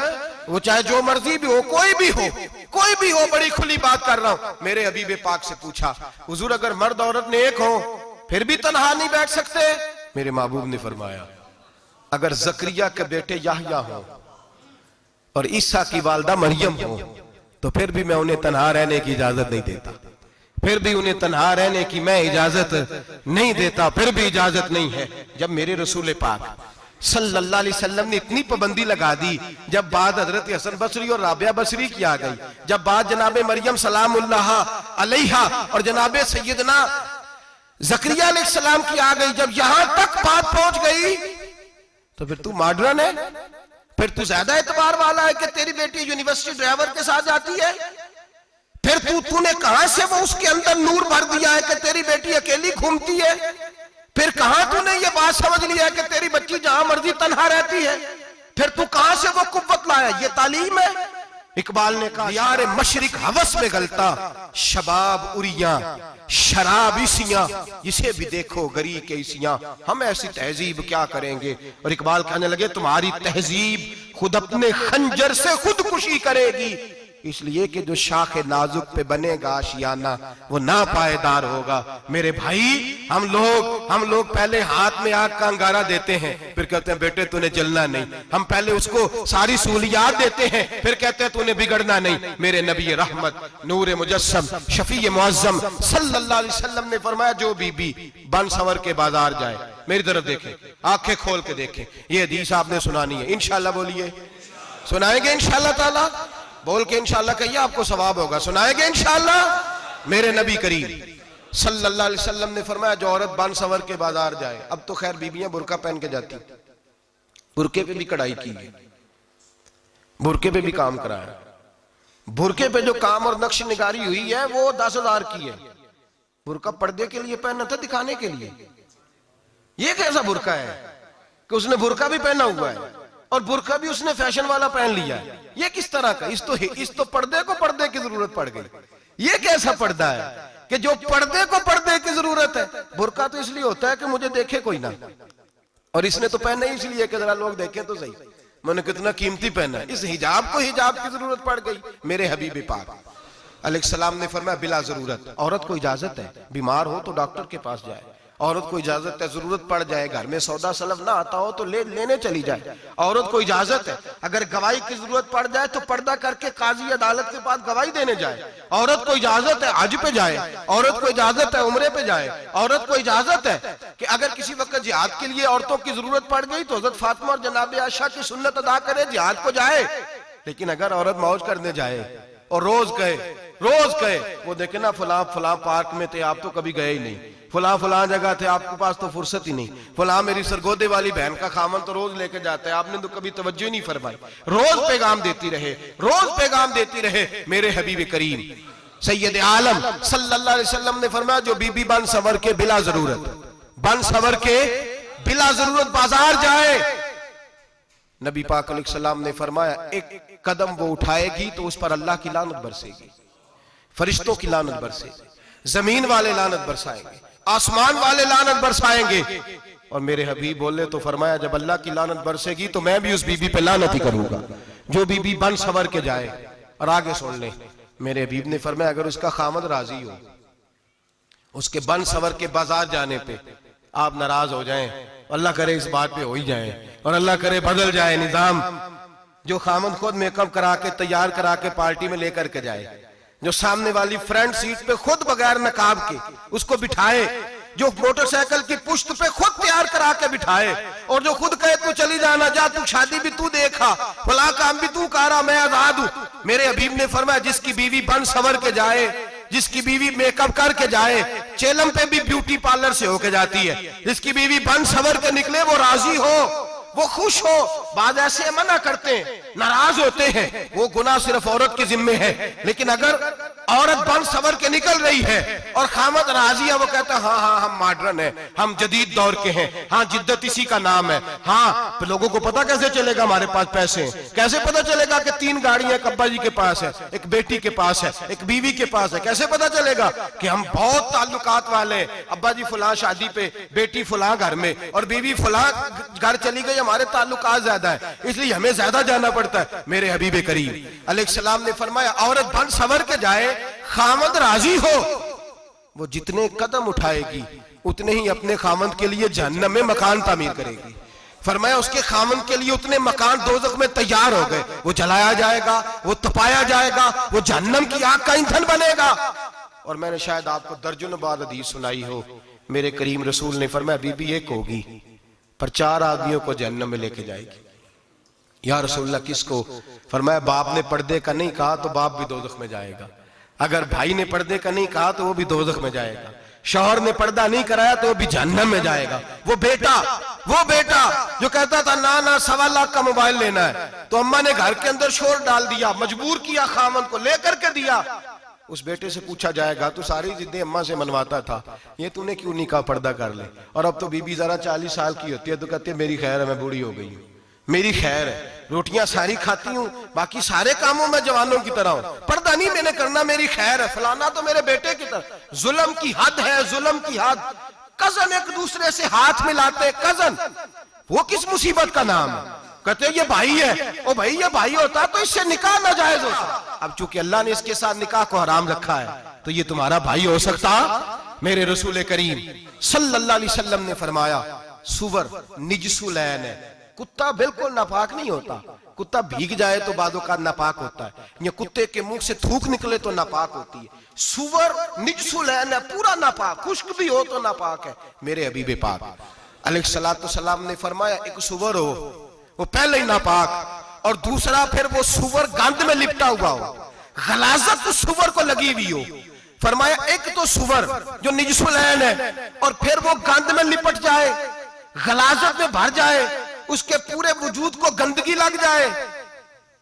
वो चाहे जो मर्जी भी हो, कोई भी हो, बड़ी खुली बात कर रहा हूं। मेरे हबीब पाक से पूछा हुजूर अगर मर्द औरत नेक हो फिर भी तन्हा नहीं बैठ सकते? मेरे महबूब ने फरमाया अगर जकरिया के बेटे याहया हो और ईसा की वालदा मरियम हो तो फिर भी मैं उन्हें तन्हा रहने की इजाजत नहीं देता, फिर भी उन्हें तन्हा रहने की मैं इजाजत नहीं देता, फिर भी इजाजत नहीं है। जब मेरे रसूल पाक सल्लल्लाहु अलैहि वसल्लम ने इतनी पाबंदी लगा दी, जब बात हजरत हसन बसरी और राबिया बसरी की आ गई, जब बात जनाबे मरियम सलामुल्लाह अलैहा और जनाबे सैयदना जकरिया अलैहिस्सलाम की आ गई, जब यहां तक बात पहुंच गई तो फिर तू मॉडर्न है, फिर तू ज्यादा एतबार वाला है कि तेरी बेटी यूनिवर्सिटी ड्राइवर के साथ जाती है, फिर तूने कहां से वो उसके अंदर नूर भर दिया है कि तेरी बेटी अकेली घूमती है, फिर कहां तूने ये बात समझ लिया है कि तेरी बच्ची जहां मर्जी तन्हा रहती है, फिर तू कहां से वो कुव्वत लाया? ये तालीम है। इकबाल ने कहा यार मशरिक हवस में गलता, शबाब उरिया शराब इसियां, जिसे भी देखो गरी के इसियां, हम ऐसी तहजीब क्या करेंगे? और इकबाल कहने लगे तुम्हारी तहजीब खुद अपने खंजर से खुदकुशी करेगी, इसलिए कि जो शाखे नाजुक पे बनेगा आशियाना वो ना पायदार होगा। मेरे भाई हम लोग पहले हाथ में आग का अंगारा देते हैं, फिर कहते हैं बेटे तूने जलना नहीं, हम पहले उसको सारी सहूलियात देते हैं, फिर कहते हैं तूने बिगड़ना नहीं। मेरे नबी रहमत नूर मुजस्सम शफी मुअज्जम सल्लल्लाहु अलैहि वसल्लम ने फरमाया जो बीबी बन सवर के बाजार जाए, मेरी तरफ देखे, आंखें खोल के देखे, ये हदीस आपने सुनानी है इंशाल्लाह, बोलिए सुनाएंगे इंशाल्लाह ताला, बोल के इंशाल्लाह कहिए आपको सवाब होगा, सुनाएंगे इंशाल्लाह। मेरे नबी करीम सल्लल्लाहु अलैहि वसल्लम ने फरमाया जो औरत बन सवर के बाजार जाए, अब तो खैर बीबियां बुरका पहन के जाती, बुरके पे भी कढ़ाई की है, बुरके पे भी काम कराया, बुरके पे जो काम और नक्श निगारी हुई है वो 10,000 की है। बुरका पर्दे के लिए पहना था, दिखाने के लिए। ये कैसा बुरका है कि उसने बुरका भी पहना हुआ है और बुरका भी उसने फैशन वाला पहन लिया है? ये किस तरह का? इस तो पर्दे को पर्दे की जरूरत पड़ गई। ये कैसा पर्दा है कि जो पर्दे को पर्दे की जरूरत है? बुरका तो इसलिए होता है कि मुझे देखे कोई ना, और इसने तो पहना ही इसलिए कि जरा लोग देखें तो सही मैंने कितना कीमती पहना है। इस हिजाब को हिजाब की जरूरत पड़ गई। मेरे हबीब पाक अलैहिस्सलाम ने फरमाया बिला जरूरत, औरत को इजाजत है बीमार हो तो डॉक्टर के पास जाए, औरत को इजाजत है जरूरत पड़ जाए घर में सौदा सलफ ना आता हो तो लेने चली जाए, औरत को इजाजत है अगर गवाही की जरूरत पड़ जाए तो पर्दा करके काजी अदालत के पास गवाही देने जाए, औरत को इजाजत है हज पे जाए, औरत को इजाजत है उम्रे पे जाए, औरत को इजाजत है कि अगर किसी वक्त जिहाद के लिए औरतों की जरूरत पड़ गई तो हजरत फातिमा और जनाब आयशा की सुन्नत अदा करे, जिहाद को जाए। लेकिन अगर औरत मौज करने जाए और रोज कहे वो देखे ना फला पार्क में थे आप तो कभी गए ही नहीं, फला जगह थे आपके पास तो फुर्सत ही नहीं, फला मेरी सरगोदे वाली बहन का खामन तो रोज लेके जाता है आपने तो कभी तवज्जो ही नहीं फरमाई। रोज पैगाम देती रहे मेरे हबीब करीम सैयद आलम सल्लल्लाहु अलैहि वसल्लम ने फरमाया जो बीबी बन सवर के बिला जरूरत बाजार जाए, नबी पाक अलैहिस्सलाम ने फरमाया एक कदम वो उठाएगी तो उस पर अल्लाह की लानत बरसेगी, फरिश्तों की लानत बरसेगी, जमीन वाले लानत बरसाएंगे, आसमान वाले लानत बरसाएंगे। और मेरे हबीब बोले तो फरमाया जब अल्लाह की लानत बरसेगी तो मैं भी उस बीबी पे लानत ही करूंगा जो बीबी बन सवर के जाए। और आगे सुन ले, मेरे हबीब ने फरमाया अगर उसका खामद राजी हो उसके बन सवर के बाजार जाने पे आप नाराज हो जाएं, अल्लाह करे इस बात पे हो ही जाए और अल्लाह करे बदल जाए निजाम, जो खामद खुद मेकअप करा के तैयार करा के पार्टी में लेकर के जाए, जो सामने वाली फ्रंट सीट पे खुद बगैर नकाब के उसको बिठाए, जो मोटरसाइकिल की पुश्त पे खुद तैयार करा के बिठाए और जो खुद कहे तू चली जाना जा, तू शादी भी तू देखा, फला काम भी तू करा, मैं आजाद हूं। मेरे हबीब ने फरमाया जिसकी बीवी बन सवर के जाए जिसकी बीवी मेकअप करके जाए, चेलम पे भी ब्यूटी पार्लर से होके जाती है, जिसकी बीवी बन सवर के निकले वो राजी हो, वो खुश हो। बाद ऐसे मना करते हैं, नाराज होते हैं, वो गुनाह सिर्फ औरत के जिम्मे है। लेकिन अगर औरत बन सवर के निकल रही है और खामद राजी है, वो कहता है हाँ हाँ हम मॉडर्न है, हम जदीद दौर के हैं, हाँ जिद्दत इसी का नाम है। हाँ तो लोगों को पता कैसे चलेगा हमारे पास पैसे हैं? कैसे पता चलेगा कि 3 गाड़ियां एक अब्बा जी के पास है, एक बेटी के पास है, एक बीवी के पास है? कैसे पता चलेगा कि हम बहुत ताल्लुकात वाले हैं? अब्बा जी फुला शादी पे, बेटी फुला घर में और बीवी फुला घर चली गई, हमारे ताल्लुकात ज्यादा है इसलिए हमें ज्यादा जाना पड़ता है। मेरे हबीब करीम अलैहिस्सलाम ने फरमाया औरत बन सवर के जाए, खामद राजी हो, वो जितने कदम उठाएगी उतने ही अपने खामद के लिए जहन्नम में मकान तामीर करेगी। फरमाया उसके खामद के लिए उतने मकान दोज़ख में तैयार हो गए, वो जलाया जाएगा, वो तपाया जाएगा, वो जहन्नम की आग का ईंधन बनेगा। और मैंने शायद आपको दर्जनों बार हदीस सुनाई हो, मेरे करीम रसूल ने फरमाया बीबी एक होगी पर 4 आदमियों को जहन्नम में लेके जाएगी। या रसूलल्लाह किसको? फरमाया बाप ने पर्दे का नहीं कहा तो बाप भी दोज़ख में जाएगा, अगर भाई ने पर्दे का नहीं कहा तो वो भी दोज़ख में जाएगा, शौहर ने पर्दा नहीं कराया तो वो भी जहन्नम में जाएगा। वो बेटा जो कहता था ना ना 1.25 लाख का मोबाइल लेना है, तो अम्मा ने घर के अंदर शोर डाल दिया, मजबूर किया, खामन को लेकर के दिया। उस बेटे से पूछा जाएगा तू सारी जिद्दें अम्मा से मनवाता था, ये तूने क्यों नहीं कहा पर्दा कर ले? और अब तो बीबी जरा 40 साल की होती है तो कहती है मेरी खैर है, मैं बूढ़ी हो गई हूँ, मेरी खैर है, रोटियां सारी खाती हूँ, बाकी सारे कामों में जवानों की तरह हूं, पर्दा नहीं मैंने करना, मेरी खैर है। फलाना तो मेरे बेटे की तरह। जुल्म की हद है, जुल्म की हद। कजन एक दूसरे से हाथ मिलाते, कजन, वो किस मुसीबत का नाम है? कहते ये भाई है, ओ भाई ये भाई होता तो इससे निकाह नाजायज होता। अब चूंकि अल्लाह ने इसके साथ निकाह को हराम रखा है तो ये तुम्हारा भाई हो सकता? मेरे रसूल करीम सल्लल्लाहु अलैहि वसल्लम ने फरमाया सुवर निजसुलैन है, कुत्ता बिल्कुल नापाक नहीं होता, कुत्ता भीग जाए तो बादों का नापाक होता है, या कुत्ते के मुंह से थूक निकले तो नापाक होती है। सुवर निजसुलैन है, पूरा नापाक, खुश्क भी हो तो नापाक है। मेरे हबीब पाक अलैहिस्सलातु सलाम ने फरमाया एक सुवर हो वो पहले ही नापाक, और दूसरा फिर वो सुवर गंद में लिपटा हुआ हो, गलाजत तो सुवर को लगी हुई हो। फरमाया एक तो सुवर जो निजसुलैन है और फिर वो गंद में लिपट जाए, गलाजत में भर जाए, उसके पूरे वजूद को गंदगी लग जाए।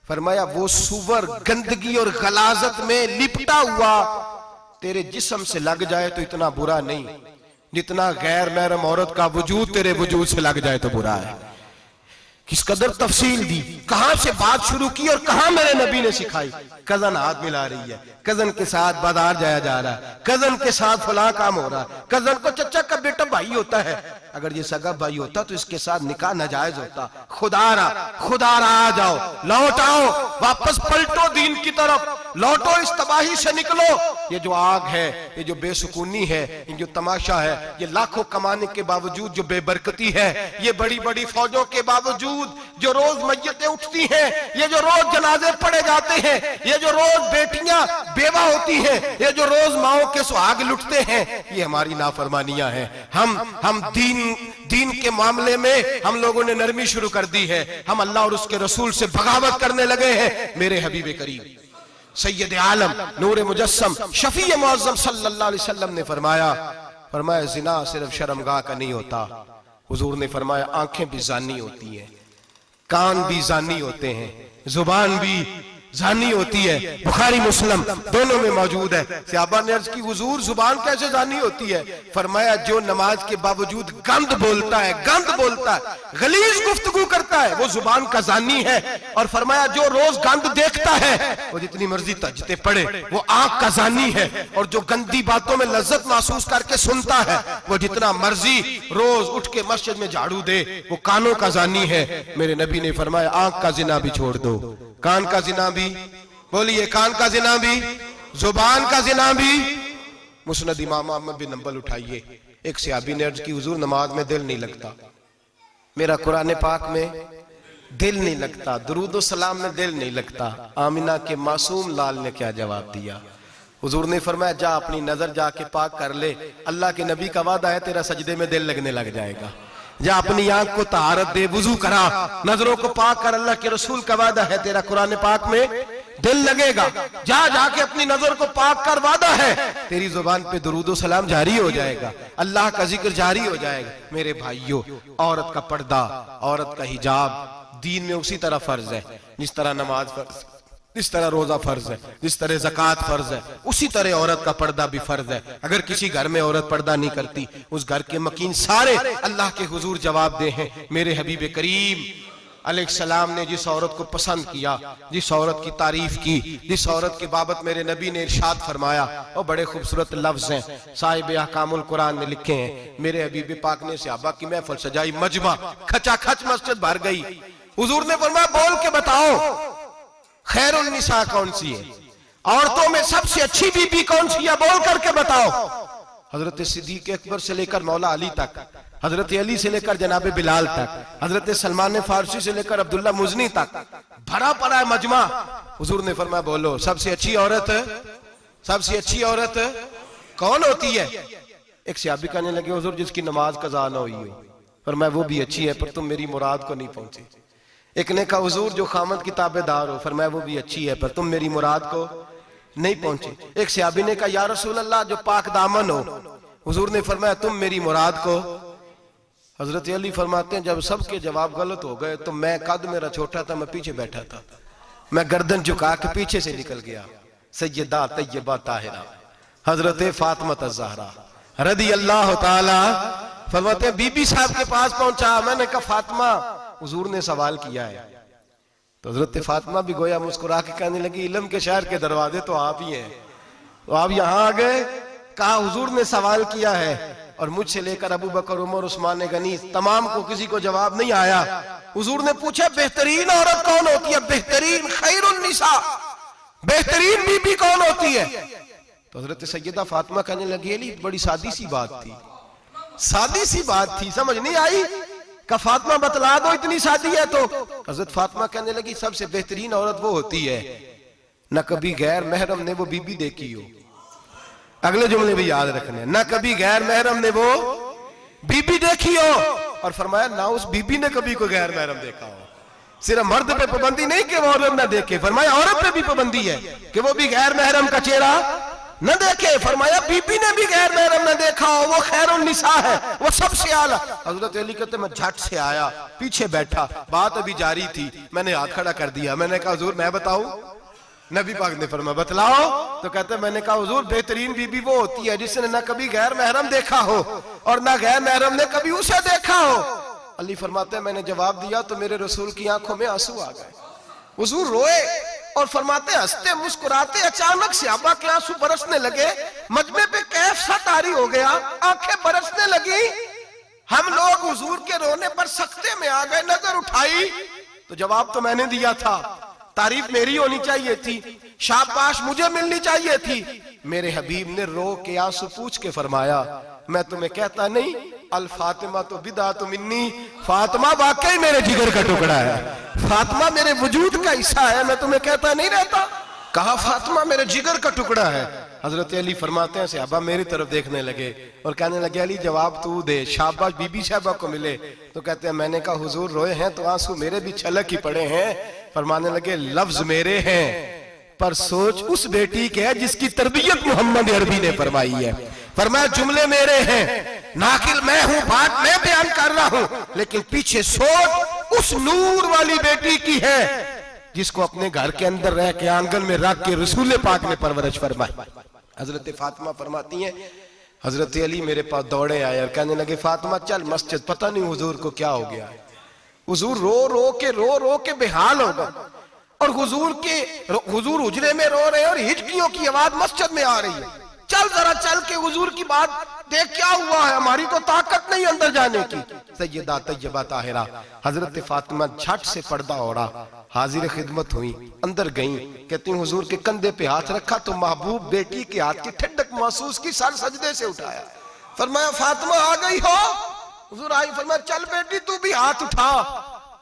फरमाया वो सुवर गंदगी और गलाजत में लिपटा हुआ तेरे जिस्म से लग जाए तो इतना बुरा नहीं, जितना गैर महरम औरत का वजूद तेरे वजूद से लग जाए तो बुरा है। किस कदर तफसील दी, कहां से बात शुरू की और कहां मेरे नबी ने सिखाई। कजन हाथ मिला रही है, कजन के साथ बाजार जाया जा रहा है, कजन के साथ फला काम हो रहा है, कजन को चचा का बेटा भाई होता है, अगर ये सगा भाई होता तो इसके साथ निकाह नाजायज होता। खुदारा आ जाओ, लौट आओ, वापस पलटो दीन की तरफ, लौटो, इस तबाही से निकलो। ये जो आग है, ये जो बेसुकूनी है, ये जो तमाशा है, ये लाखों कमाने के बावजूद जो बेबरकती है, ये बड़ी बड़ी फौजों के बावजूद जो रोज मय्यतें उठती हैं, ये जो रोज जनाजे पड़े जाते हैं, ये जो रोज बेटियां बेवा होती हैं, ये जो रोज माओ के सुहाग लुटते हैं, ये हमारी नाफरमानियां हैं। हम दीन के मामले में हम लोगों ने नरमी शुरू कर दी है, हम अल्लाह और उसके रसूल से बगावत करने लगे हैं। मेरे हबीब करीम सैयद आलम नूर मुजस्सम शफी मुअज्जम सल्लल्लाहु अलैहि वसल्लम ने फरमाया जिना सिर्फ शर्मगाह का नहीं होता, हुजूर ने फरमाया आंखें भी जानी होती हैं, कान भी जानी होते हैं, जुबान भी जानी होती है। बुखारी मुस्लिम दोनों में मौजूद है। सहाबा ने अर्ज की हुजूर जुबान कैसे जानी होती है? फरमाया जो नमाज के बावजूद गंद बोलता है, गलीज गुफ्तगू करता है, वो जुबान का जानी है। और फरमाया जो रोज गंद देखता है, वो जितनी मर्जी तजते पड़े, वो आंख का जानी है। और जो गंदी बातों में लज्जत महसूस करके सुनता है, वो जितना मर्जी रोज उठ के मस्जिद में झाड़ू दे, वो कानों का जानी है। मेरे नबी ने फरमाया आंख का जिना भी छोड़ दो, कान का जिना भी, बोलिए कान का जिना भी, जुबान का जिना भी। मुस्नद इमाम अहमद बिन हंबल उठाइए, एक सहाबी ने अर्ज की हुजूर नमाज में दिल नहीं लगता, मेरा कुरान पाक में दिल नहीं लगता, दुरूद सलाम में दिल नहीं लगता। आमिना के मासूम लाल ने क्या जवाब दिया? हुजूर ने फरमाया जा अपनी नजर जाके पाक कर ले, अल्लाह के नबी का वादा है तेरा सजदे में दिल लगने लग जाएगा। जा अपनी आंख को तहारत दे, वुजू करा, नजरों को पाक कर, अल्लाह के रसूल का वादा है तेरा कुरान पाक में दिल लगेगा, जा जाके अपनी नजर को पाक कर वादा है तेरी जुबान पे दुरूद और सलाम जारी हो जाएगा, अल्लाह का जिक्र जारी हो जाएगा। मेरे भाइयों, औरत का पर्दा, औरत का हिजाब दीन में उसी तरह फर्ज है जिस तरह नमाज फर्ज, जिस तरह रोजा फर्ज है, जिस तरह ज़कात फर्ज है, उसी तरह औरत का पर्दा भी फर्ज है। अगर किसी घर में औरत पर्दा नहीं करती, उस घर के मकीन सारे अल्लाह के हुजूर जवाब दे हैं। मेरे हबीब करीम अलैहिस्सलाम ने जिस औरत को पसंद किया, जिस औरत की तारीफ की, जिस औरत की बाबत मेरे नबी ने इरशाद फरमाया, और बड़े खूबसूरत लफ्ज हैं, साहिब अहकामुल कुरान ने लिखे हैं। मेरे हबीब पाक ने सहाबा की महफिल सजाई, मजमा खचाखच मस्जिद भर गई। हुजूर ने फरमाया बोल के बताओ खैरुन निसा कौन सी है, औरतों में सबसे अच्छी बीबी कौन सी है, बोल करके बताओ। हजरत सिद्दीक अकबर से लेकर मौला अली तक, हजरत अली से लेकर जनाब बिलाल तक, हजरत सलमान फारसी से लेकर अब्दुल्ला मुजनी तक भरा पड़ा है मजमा। हुजूर ने फरमाया बोलो सबसे अच्छी औरत, सबसे अच्छी औरत कौन होती है? एक सहाबी कहने लगे हुजूर जिसकी नमाज कज़ा ना हुई हो। फरमाया वो भी अच्छी है पर तुम मेरी मुराद को नहीं पहुंचे। एक ने कहा हुजूर जो खामद की ताबेदार हो। फरमाया वो भी अच्छी है पर तुम मेरी मुराद को नहीं पहुंचे। एक सहाबी ने कहा या रसूल अल्लाह जो पाक दामन हो। हुजूर ने फरमाया तुम मेरी मुराद को। हजरत अली फरमाते हैं जब सबके जवाब गलत हो गए तो मैं, कद मेरा छोटा था, मैं पीछे बैठा था, मैं गर्दन झुका के पीछे से निकल गया। सैयदा तैयबा ताहिरा हजरत फातिमा ज़हरा रदी अल्लाह ताला फरमाते हैं बीबी साहब के पास पहुंचा। मैंने कहा फातिमा हुजूर ने सवाल किया है। तो हजरत फातिमा भी गोया मुस्कुरा के कहने लगी इल्म के शहर के दरवाजे तो आप ही हैं, तो आप यहाँ आ गए। कहा हुजूर ने सवाल किया है और मुझसे लेकर अबू बकर, उमर, उस्मान गनी तमाम को किसी को जवाब नहीं आया। हुजूर ने पूछा बेहतरीन औरत कौन होती है, बेहतरीन खैरुन निसा, बेहतरीन बीबी कौन होती है? तो हजरत सैयदा फातिमा कहने लगी अली बड़ी सादी सी बात थी, सादी सी बात थी, समझ नहीं आई। का फातिमा बतला दो इतनी सादी है तो। हजरत फातिमा कहने लगी सबसे बेहतरीन औरत वो होती है न कभी गैर महरम ने वो बीबी देखी हो। अगले जुमले भी याद रखने, ना कभी गैर महरम ने वो बीबी देखी हो, और फरमाया ना उस बीबी ने कभी कोई गैर महरम देखा हो। सिर्फ मर्द पे पाबंदी नहीं कि वो औरत ना देखे, फरमाया औरत पे भी पाबंदी है कि वो भी गैर महरम का चेहरा न देखे। फरमाया बीबी ने भी गैर महरम न देखा हो, वो खैरुन निसा है, वो सबसे आला। हजरत अली कहते मैं झट से आया, पीछे बैठा, बात अभी जारी थी, मैंने हाथ खड़ा कर दिया। मैंने कहा हुजूर मैं बताऊं? नबी पाक ने फरमाया बतलाओ। तो कहते मैंने कहा हुजूर बेहतरीन बीबी वो होती है जिसने ना कभी गैर महरम देखा हो और ना गैर महरम ने कभी उसे देखा हो। अली फरमाते मैंने जवाब दिया तो मेरे रसूल की आंखों में आंसू आ गए। हुजूर रोए और फरमाते हंसते मुस्कुराते अचानक सहाबा के आंसू बरसने लगे। मजमे पे कैफ सा तारी हो गया, आंखें बरसने लगी। हम लोग हुजूर के रोने पर सख्ते में आ गए। नजर उठाई तो जवाब तो मैंने दिया था, तारीफ मेरी होनी चाहिए थी, शाबाश मुझे मिलनी चाहिए थी। मेरे हबीब ने रो के आंसू पूछ के फरमाया मैं तुम्हें कहता नहीं अल फातिमा तो बिदात मिन्नी, फातिमा वाकई मेरे जिगर का टुकड़ा है, फातिमा मेरे वजूद का हिस्सा है, मैं तुम्हें कहता नहीं रहता। कहा फातिमा मेरे जिगर का टुकड़ा है। हजरत अली फरमाते हैं सहाबा मेरी तरफ देखने लगे और कहने लगे अली जवाब तू दे, शाबाश बीबी साहबा को मिले। तो कहते हैं मैंने कहा हुजूर रोए हैं तो आंसू मेरे भी छलक ही पड़े हैं। फरमाने लगे लफ्ज मेरे हैं पर सोच उस बेटी के है जिसकी तरबियत मोहम्मद अरबी ने फरमाई है। फरमाया जुमले मेरे हैं, नाकिल मैं हूं, बात मैं बयान कर रहा हूं, लेकिन पीछे सोच उस नूर वाली बेटी की है जिसको अपने घर के अंदर रह के आंगन में रख के रसूल पाक ने परवरिश फरमाई। हजरत फातिमा फरमाती हैं हजरत अली मेरे पास दौड़े आए और कहने लगे फातिमा चल मस्जिद, पता नहीं हुजूर को क्या हो गया है। हुजूर रो रो के बेहाल हो गए और हुजूर हुजरे में रो रहे हैं और हिचकियों की आवाज मस्जिद में आ रही है। चल जरा चल के हुजूर की बात देख क्या हुआ है, हमारी तो ताकत नहीं अंदर जाने की। सैयदा तैयबा ताहिरा हजरत फातिमा झट से पर्दा ओढ़ा, हाजिर खिदमत हुई, अंदर गई। कहती हूँ हुजूर के कंधे पे हाथ रखा तो महबूब बेटी के हाथ की ठंडक महसूस की, सर सजदे से उठाया। फरमाया फातिमा आ गई हो? हुजूर आई। फरमाया चल बेटी तू भी हाथ उठा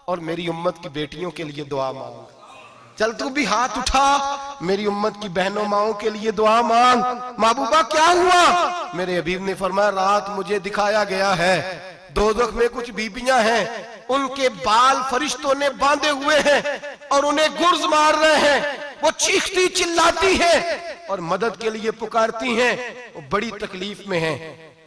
और मेरी उम्मत की बेटियों के लिए दुआ मांग। चल तू भी हाथ उठा, मेरी उम्मत की बहनों माओं के लिए दुआ मांग। महबूबा क्या हुआ? मेरे हबीब ने फरमाया रात मुझे दिखाया गया है दोज़ख में कुछ बीबियां हैं, उनके बाल फरिश्तों ने बांधे हुए हैं और उन्हें गुर्ज मार रहे हैं। वो चीखती चिल्लाती हैं और मदद के लिए पुकारती हैं, वो बड़ी तकलीफ में हैं।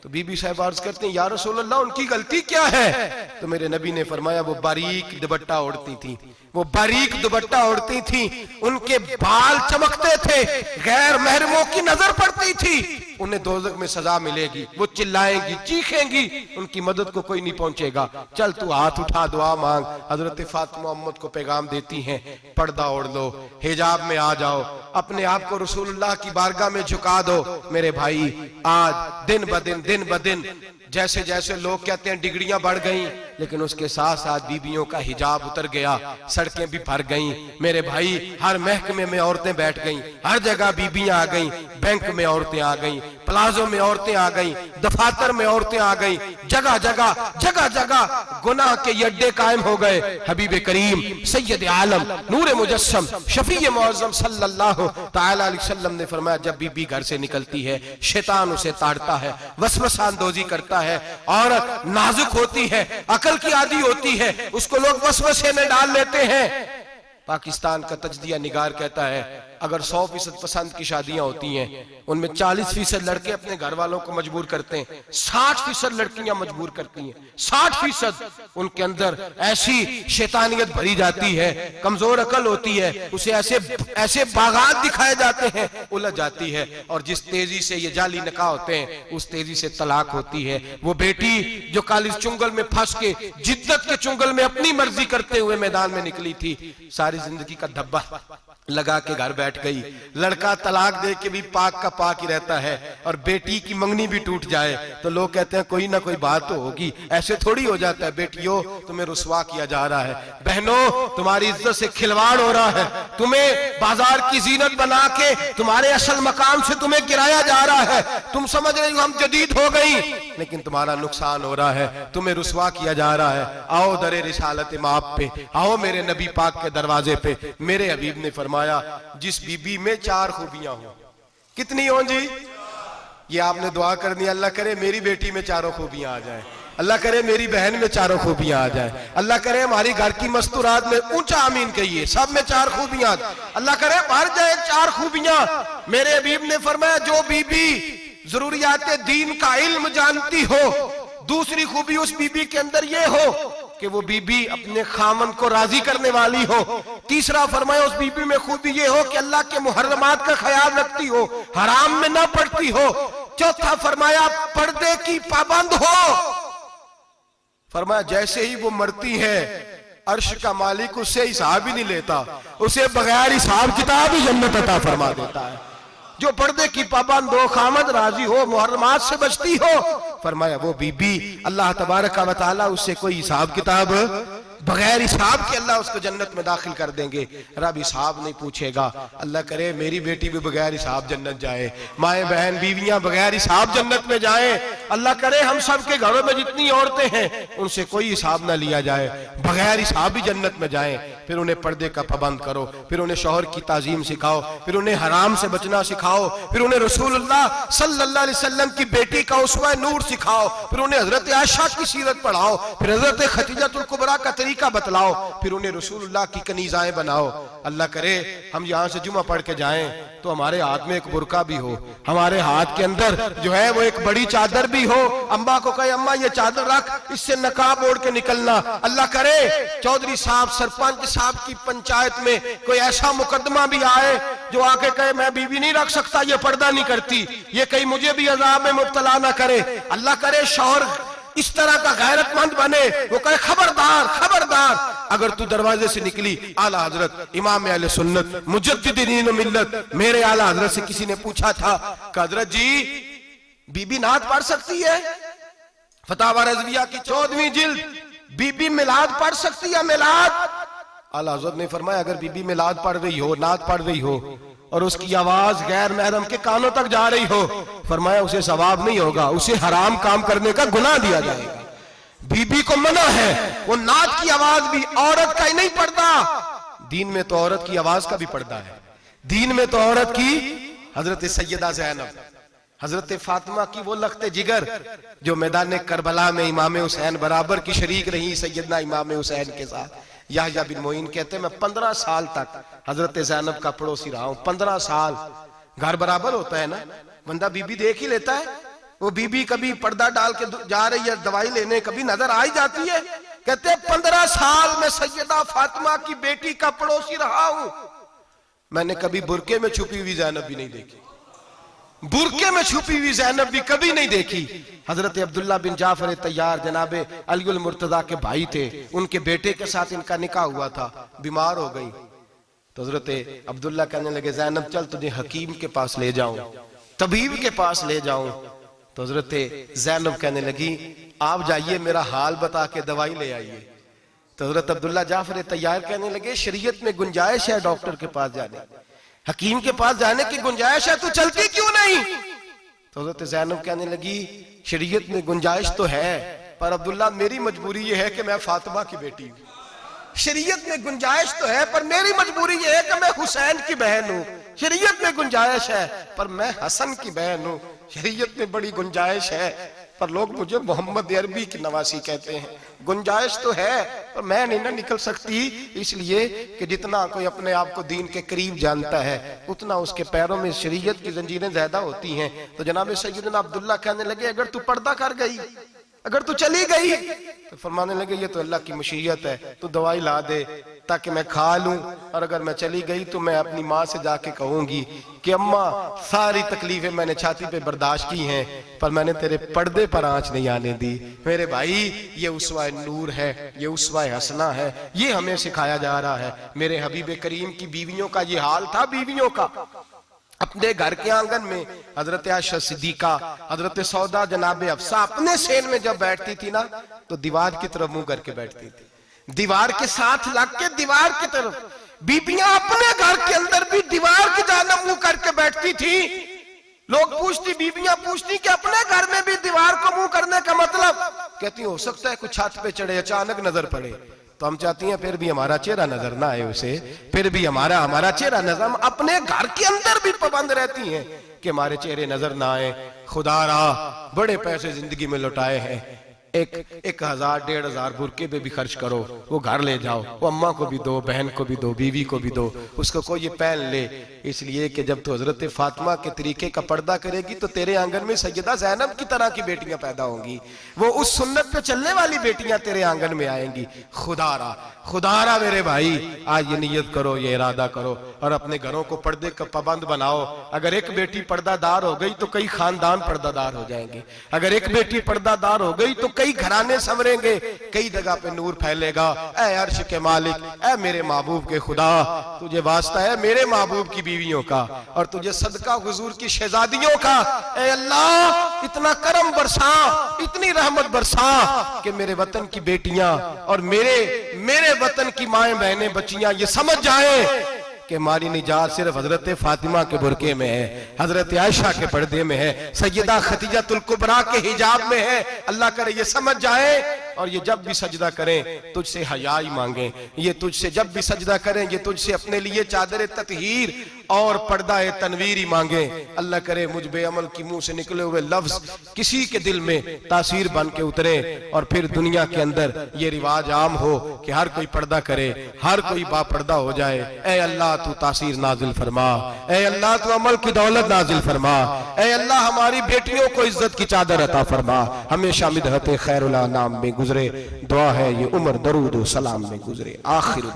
तो बीबी साहब अर्ज करते हैं, या रसूल अल्लाह उनकी गलती क्या है? तो मेरे नबी ने फरमाया, वो बारीक दुपट्टा ओढ़ती थी, वो बारीक दुपट्टा ओढ़ती थी, उनके बाल चमकते थे, गैर महरमों की नजर पड़ती थी, उन्हें दोज़ख में सजा मिलेगी, वो चिल्लाएंगी, चीखेंगी, उनकी मदद को कोई नहीं पहुंचेगा। चल तू हाथ उठा, दुआ मांग। हजरत फातिमा उम्मत को पैगाम देती हैं, पर्दा ओढ़ लो, हिजाब में आ जाओ, अपने आप को रसूलुल्लाह की बारगाह में झुका दो। मेरे भाई, आज दिन ब दिन जैसे जैसे लोग कहते हैं डिग्रियां बढ़ गई, लेकिन उसके साथ साथ बीबियों का हिजाब उतर गया, सड़कें भी भर गईं। मेरे भाई, हर महकमे में औरतें बैठ गईं, हर जगह बीबियां आ गईं, बैंक में औरतें आ गईं, प्लाजो में औरतें आ गईं, दफातर में औरतें आ गईं, जगह जगह गुनाह के अड्डे कायम हो गए। हबीब करीम सैयद आलम नूर मुजस्सम शफी मुअज़्ज़म सल्लल्लाहु तआला अलैहि वसल्लम ने फरमाया, जब बीबी घर से निकलती है, शैतान उसे ताड़ता है, वसवसा अंदोज़ी करता है। औरत नाजुक होती है, अकल की आदी होती है, उसको लोग वसवसे में डाल लेते हैं। पाकिस्तान का तजदिया निगार कहता है, अगर 100% पसंद की शादियां होती हैं, उनमें 40% लड़के अपने घर वालों को मजबूर करते हैं, 60% लड़कियां मजबूर करती हैं। 60% उनके अंदर ऐसी शैतानियत भरी जाती है, कमजोर अकल होती है, उसे ऐसे बागात दिखाए जाते हैं, उलझ जाती है। और जिस तेजी से ये जाली निकाह होते हैं, उस तेजी से तलाक होती है। वो बेटी जो काली चुंगल में फंस के, जिद्दत के चुंगल में अपनी मर्जी करते हुए मैदान में निकली थी, सारी जिंदगी का धब्बा लगा के घर बैठ गई। लड़का तलाक दे के भी पाक का पाक ही रहता है, और बेटी की मंगनी भी टूट जाए तो लोग कहते हैं कोई ना कोई बात तो होगी। ऐसे थोड़ी हो जाता है। बेटियों, तुम्हें रुसवा किया जा रहा है, बहनों तुम्हारी इज्जत से खिलवाड़ हो रहा है, तुम्हें बाजार की जीनत बना के तुम्हारे असल मकाम से तुम्हें गिराया जा रहा है। तुम समझ रहे हो हम जदीद हो गई, लेकिन तुम्हारा नुकसान हो रहा है, तुम्हें रुसवा किया जा रहा है। आओ दरे रिसालत माप पे, आओ मेरे नबी पाक के दरवाजे पे। मेरे हबीब ने फरमाया, जिस बीबी में 4 खूबियां हो। कितनी हो जी? ये आपने दुआ करनी, अल्लाह करे मेरी बेटी में 4 खूबियां आ जाए, अल्लाह करे मेरी बहन में 4 खूबियां आ जाए, अल्लाह करे हमारी घर की मस्तूरात में, ऊंचा आमीन कहिए, सब में 4 खूबियां, अल्लाह करे भर जाए 4 खूबियां। मेरे हबीब ने फरमाया, जो बीबी जरूरियात दीन का इल्म जानती हो, दूसरी खूबी उस बीबी के अंदर ये हो कि वो बीबी अपने खामन को राजी करने वाली हो। तीसरा फरमाया, उस बीबी में खूबी ये हो कि अल्लाह के मुहर्रमात का ख्याल रखती हो, हराम में ना पड़ती हो। चौथा फरमाया, पर्दे की पाबंद हो। फरमाया, जैसे ही वो मरती है, अर्श का मालिक उससे हिसाब ही नहीं लेता, उसे बगैर हिसाब किताब ही जन्नत अता फरमा देता है। जो पर्दे की पाबंद हो, खामद राजी हो, मुहर्रमात से बचती हो, फरमाया वो बीबी अल्लाह तबारक व तआला उससे कोई हिसाब किताब, बगैर हिसाब के अल्लाह उसको जन्नत में दाखिल कर देंगे। रब हिसाब नहीं पूछेगा। अल्लाह करे मेरी बेटी भी बगैर हिसाब जन्नत जाए, माए बहन बीवियां बगैर हिसाब जन्नत में जाए। अल्लाह करे हम सब के घरों में जितनी औरतें हैं उनसे कोई हिसाब ना लिया जाए, बगैर हिसाब भी जन्नत में जाए। फिर उन्हें पर्दे का पाबंद करो, फिर उन्हें शौहर की ताजीम सिखाओ, फिर उन्हें हराम से बचना सिखाओ, फिर उन्हें रसूलुल्लाह सल्लल्लाहु अलैहि वसल्लम की बेटी का उसवा नूर सिखाओ, फिर उन्हें हजरत आयशा की सीरत पढ़ाओ, फिर हजरत खदीजतुल कुबरा का तरीका बतलाओ, फिर उन्हें रसूलुल्लाह की कनीज़ाएं बनाओ। अल्लाह करे हम यहाँ से जुमा पढ़ के जाएं तो हमारे हाथ में एक बुरका भी हो, हमारे हाथ के अंदर जो है वो एक बड़ी चादर भी हो। अम्मा को कहे अम्मा ये चादर रख, इससे नकाब ओढ़ के निकलना। अल्लाह करे चौधरी साहब सरपंच साहब की पंचायत में कोई ऐसा मुकदमा भी आए जो आके कहे मैं बीवी नहीं रख सकता, ये पर्दा नहीं करती, ये कहीं मुझे भी अजाब में मुब्तला ना करे। अल्लाह करे शौहर इस तरह का गैरतमंद बने, वो कहे खबरदार खबरदार, अगर तू दरवाजे से निकली। आला हजरत इमाम अहले सुन्नत मुजद्दिदीन मिल्लत मेरे आला हजरत से किसी ने पूछा था कि हजरत जी बीबी नात पढ़ सकती है? फतावा रज़विया की 14वीं जिल्द, बीबी मिलाद पढ़ सकती है? मिलाद? आला हजरत ने फरमाया अगर बीबी मिलाद पढ़ रही हो, नात पढ़ रही हो और उसकी आवाज गैर महरम के कानों तक जा रही हो, फरमाया उसे सवाब नहीं होगा, उसे हराम काम करने का गुनाह दिया जाएगा। बीबी को मना है, वो नात की आवाज भी औरत का ही नहीं पड़ता, दीन में तो औरत की आवाज का भी पर्दा है। दीन में तो औरत की हजरत सैयदा ज़ैनब, हजरत फातिमा की वो लख्ते जिगर जो मैदान करबला में इमाम हुसैन बराबर की शरीक रही सैयदना इमाम हुसैन के साथ। याहया बिन मोइन कहते हैं मैं 15 साल तक हजरत ज़ैनब का पड़ोसी रहा हूं। 15 साल। घर बराबर होता है ना, बंदा बीबी देख ही लेता है। वो बीबी कभी पर्दा डाल के जा रही है दवाई लेने, कभी नजर आ ही जाती है। कहते हैं 15 साल में सैयदा फातिमा की बेटी का पड़ोसी रहा हूं, मैंने कभी बुरके में छुपी हुई ज़ैनब भी नहीं देखी। बुरके में छुपी हुई ज़ैनब भी कभी नहीं देखी। हजरत अब्दुल्ला बिन जाफर तैयार जनाबे अलीउल मुर्तजा के भाई थे, उनके बेटे के साथ इनका निकाह हुआ था, बीमार हो गई तो हजरत अब्दुल्ला कहने लगे ज़ैनब चल तुझे हकीम के पास ले जाऊं, तबीब के पास ले जाऊं। तो हजरत ज़ैनब कहने लगी आप जाइए मेरा हाल बता के दवाई ले आइए। तो हजरत अब्दुल्ला जाफर तैयार कहने लगे शरीयत में गुंजाइश है डॉक्टर के पास जाने, हकीम के पास जाने की गुंजाइश है, तू चलती क्यों नहीं? तो हजरत ज़ैनब कहने लगी शरीयत में गुंजाइश तो है पर अब्दुल्ला मेरी मजबूरी ये है कि मैं फातिमा की बेटी हूं। शरीयत में गुंजाइश तो है पर मेरी मजबूरी ये है कि मैं हुसैन की बहन हूं। शरीयत में गुंजाइश है पर मैं हसन की बहन हूं। शरीयत में बड़ी गुंजाइश है पर लोग मुझे मोहम्मद अरबी की नवासी कहते हैं। गुंजाइश तो है पर मैं नहीं ना निकल सकती, इसलिए कि जितना कोई अपने आप को दीन के करीब जानता है उतना उसके पैरों में शरीयत की जंजीरें ज्यादा होती हैं। तो जनाब सैयदना अब्दुल्ला कहने लगे अगर तू पर्दा कर गई, अगर तू चली गई, तो फरमाने लगे ये तो अल्लाह की मशीयत है, तू दवाई ला दे ताकि मैं खा लूं, और अगर मैं चली गई तो मैं अपनी माँ से जाके कहूंगी कि अम्मा सारी तकलीफें मैंने छाती पे बर्दाश्त की हैं पर मैंने तेरे पर्दे पर आंच नहीं आने दी। मेरे भाई ये उसवा नूर है, ये उसवा हसना है, ये हमें सिखाया जा रहा है। मेरे हबीब करीम की बीवियों का ये हाल था। बीवियों का अपने घर के आंगन में हजरत आयशा सिद्दीका, हजरत सौदा, जनाबे अफसा अपने सेन में जब बैठती थी ना तो दीवार की तरफ मुंह करके बैठती थी, दीवार के साथ लग के दीवार की तरफ। बीबियां अपने घर के अंदर भी दीवार की जानिब मुंह करके बैठती थी। लोग पूछती, बीबियां पूछती कि अपने घर में भी दीवार को मुंह करने का मतलब? कहती हो सकता है कुछ छत पे चढ़े अचानक नजर पड़े तो हम चाहती हैं फिर भी हमारा चेहरा नजर ना आए उसे, फिर भी हमारा चेहरा नजर। हम अपने घर के अंदर भी पाबंद रहती हैं कि हमारे चेहरे नजर ना आए। खुदा रा बड़े पैसे जिंदगी में लुटाए हैं, 1000 1500 बुरके पे भी खर्च करो, वो घर ले जाओ, वो अम्मा को भी दो, बहन को भी दो, बीवी को भी दो, उसको कोई ये पहन ले। इसलिए कि जब तो हजरत फातिमा के तरीके का पर्दा करेगी तो तेरे आंगन में सैयदा ज़ैनब की तरह की बेटियां पैदा होंगी, वो उस सुन्नत पे चलने वाली बेटियां तेरे आंगन में आएंगी। खुदारा मेरे भाई आज ये नियत करो, ये इरादा करो और अपने घरों को पर्दे का पाबंद बनाओ। अगर एक बेटी पर्दादार हो गई तो कई खानदान पर्दादार हो जाएंगे, अगर एक बेटी पर्दादार हो गई तो कई घराने संवरेंगे, कई जगह पे नूर फैलेगा। ऐ अर्श के मालिक, ऐ मेरे महबूब के खुदा, तुझे वास्ता है मेरे महबूब की बीवियों का और तुझे सदका हुजूर की शहजादियों का। ऐ अल्लाह इतना करम बरसा, इतनी रहमत बरसा कि मेरे वतन की बेटियां और मेरे वतन की माएं बहनें बच्चियां ये समझ जाएं कि हमारी निजात सिर्फ हजरत फातिमा के बुरके में है, हजरत आयशा के पर्दे में है, सैयदा खदीजातुल कुबरा के हिजाब में है। अल्लाह करे ये समझ जाए और ये जब भी सजदा करें तुझसे हयाई मांगे, ये तुझसे जब भी सजदा करें ये तुझसे अपने लिए चादर ततहीर और पर्दा तनवीर ही मांगे। अल्लाह करे मुझ बेअमल की मुंह से निकले हुए लफ्ज किसी के दिल में तासीर बन के उतरे और फिर दुनिया के अंदर ये रिवाज आम हो कि हर कोई पर्दा करे, हर कोई बापर्दा हो जाए। ऐ अल्लाह तू तासीर नाजिल फरमा, ऐ अल्लाह तू अमल की दौलत नाजिल फरमा, ऐ अल्लाह हमारी बेटियों को इज्जत की चादर अता फरमा। हमेशा मिदहत खैरुल अनाम में गुजरे, दुआ है ये उम्र दरूद व सलाम में गुजरे। आखिर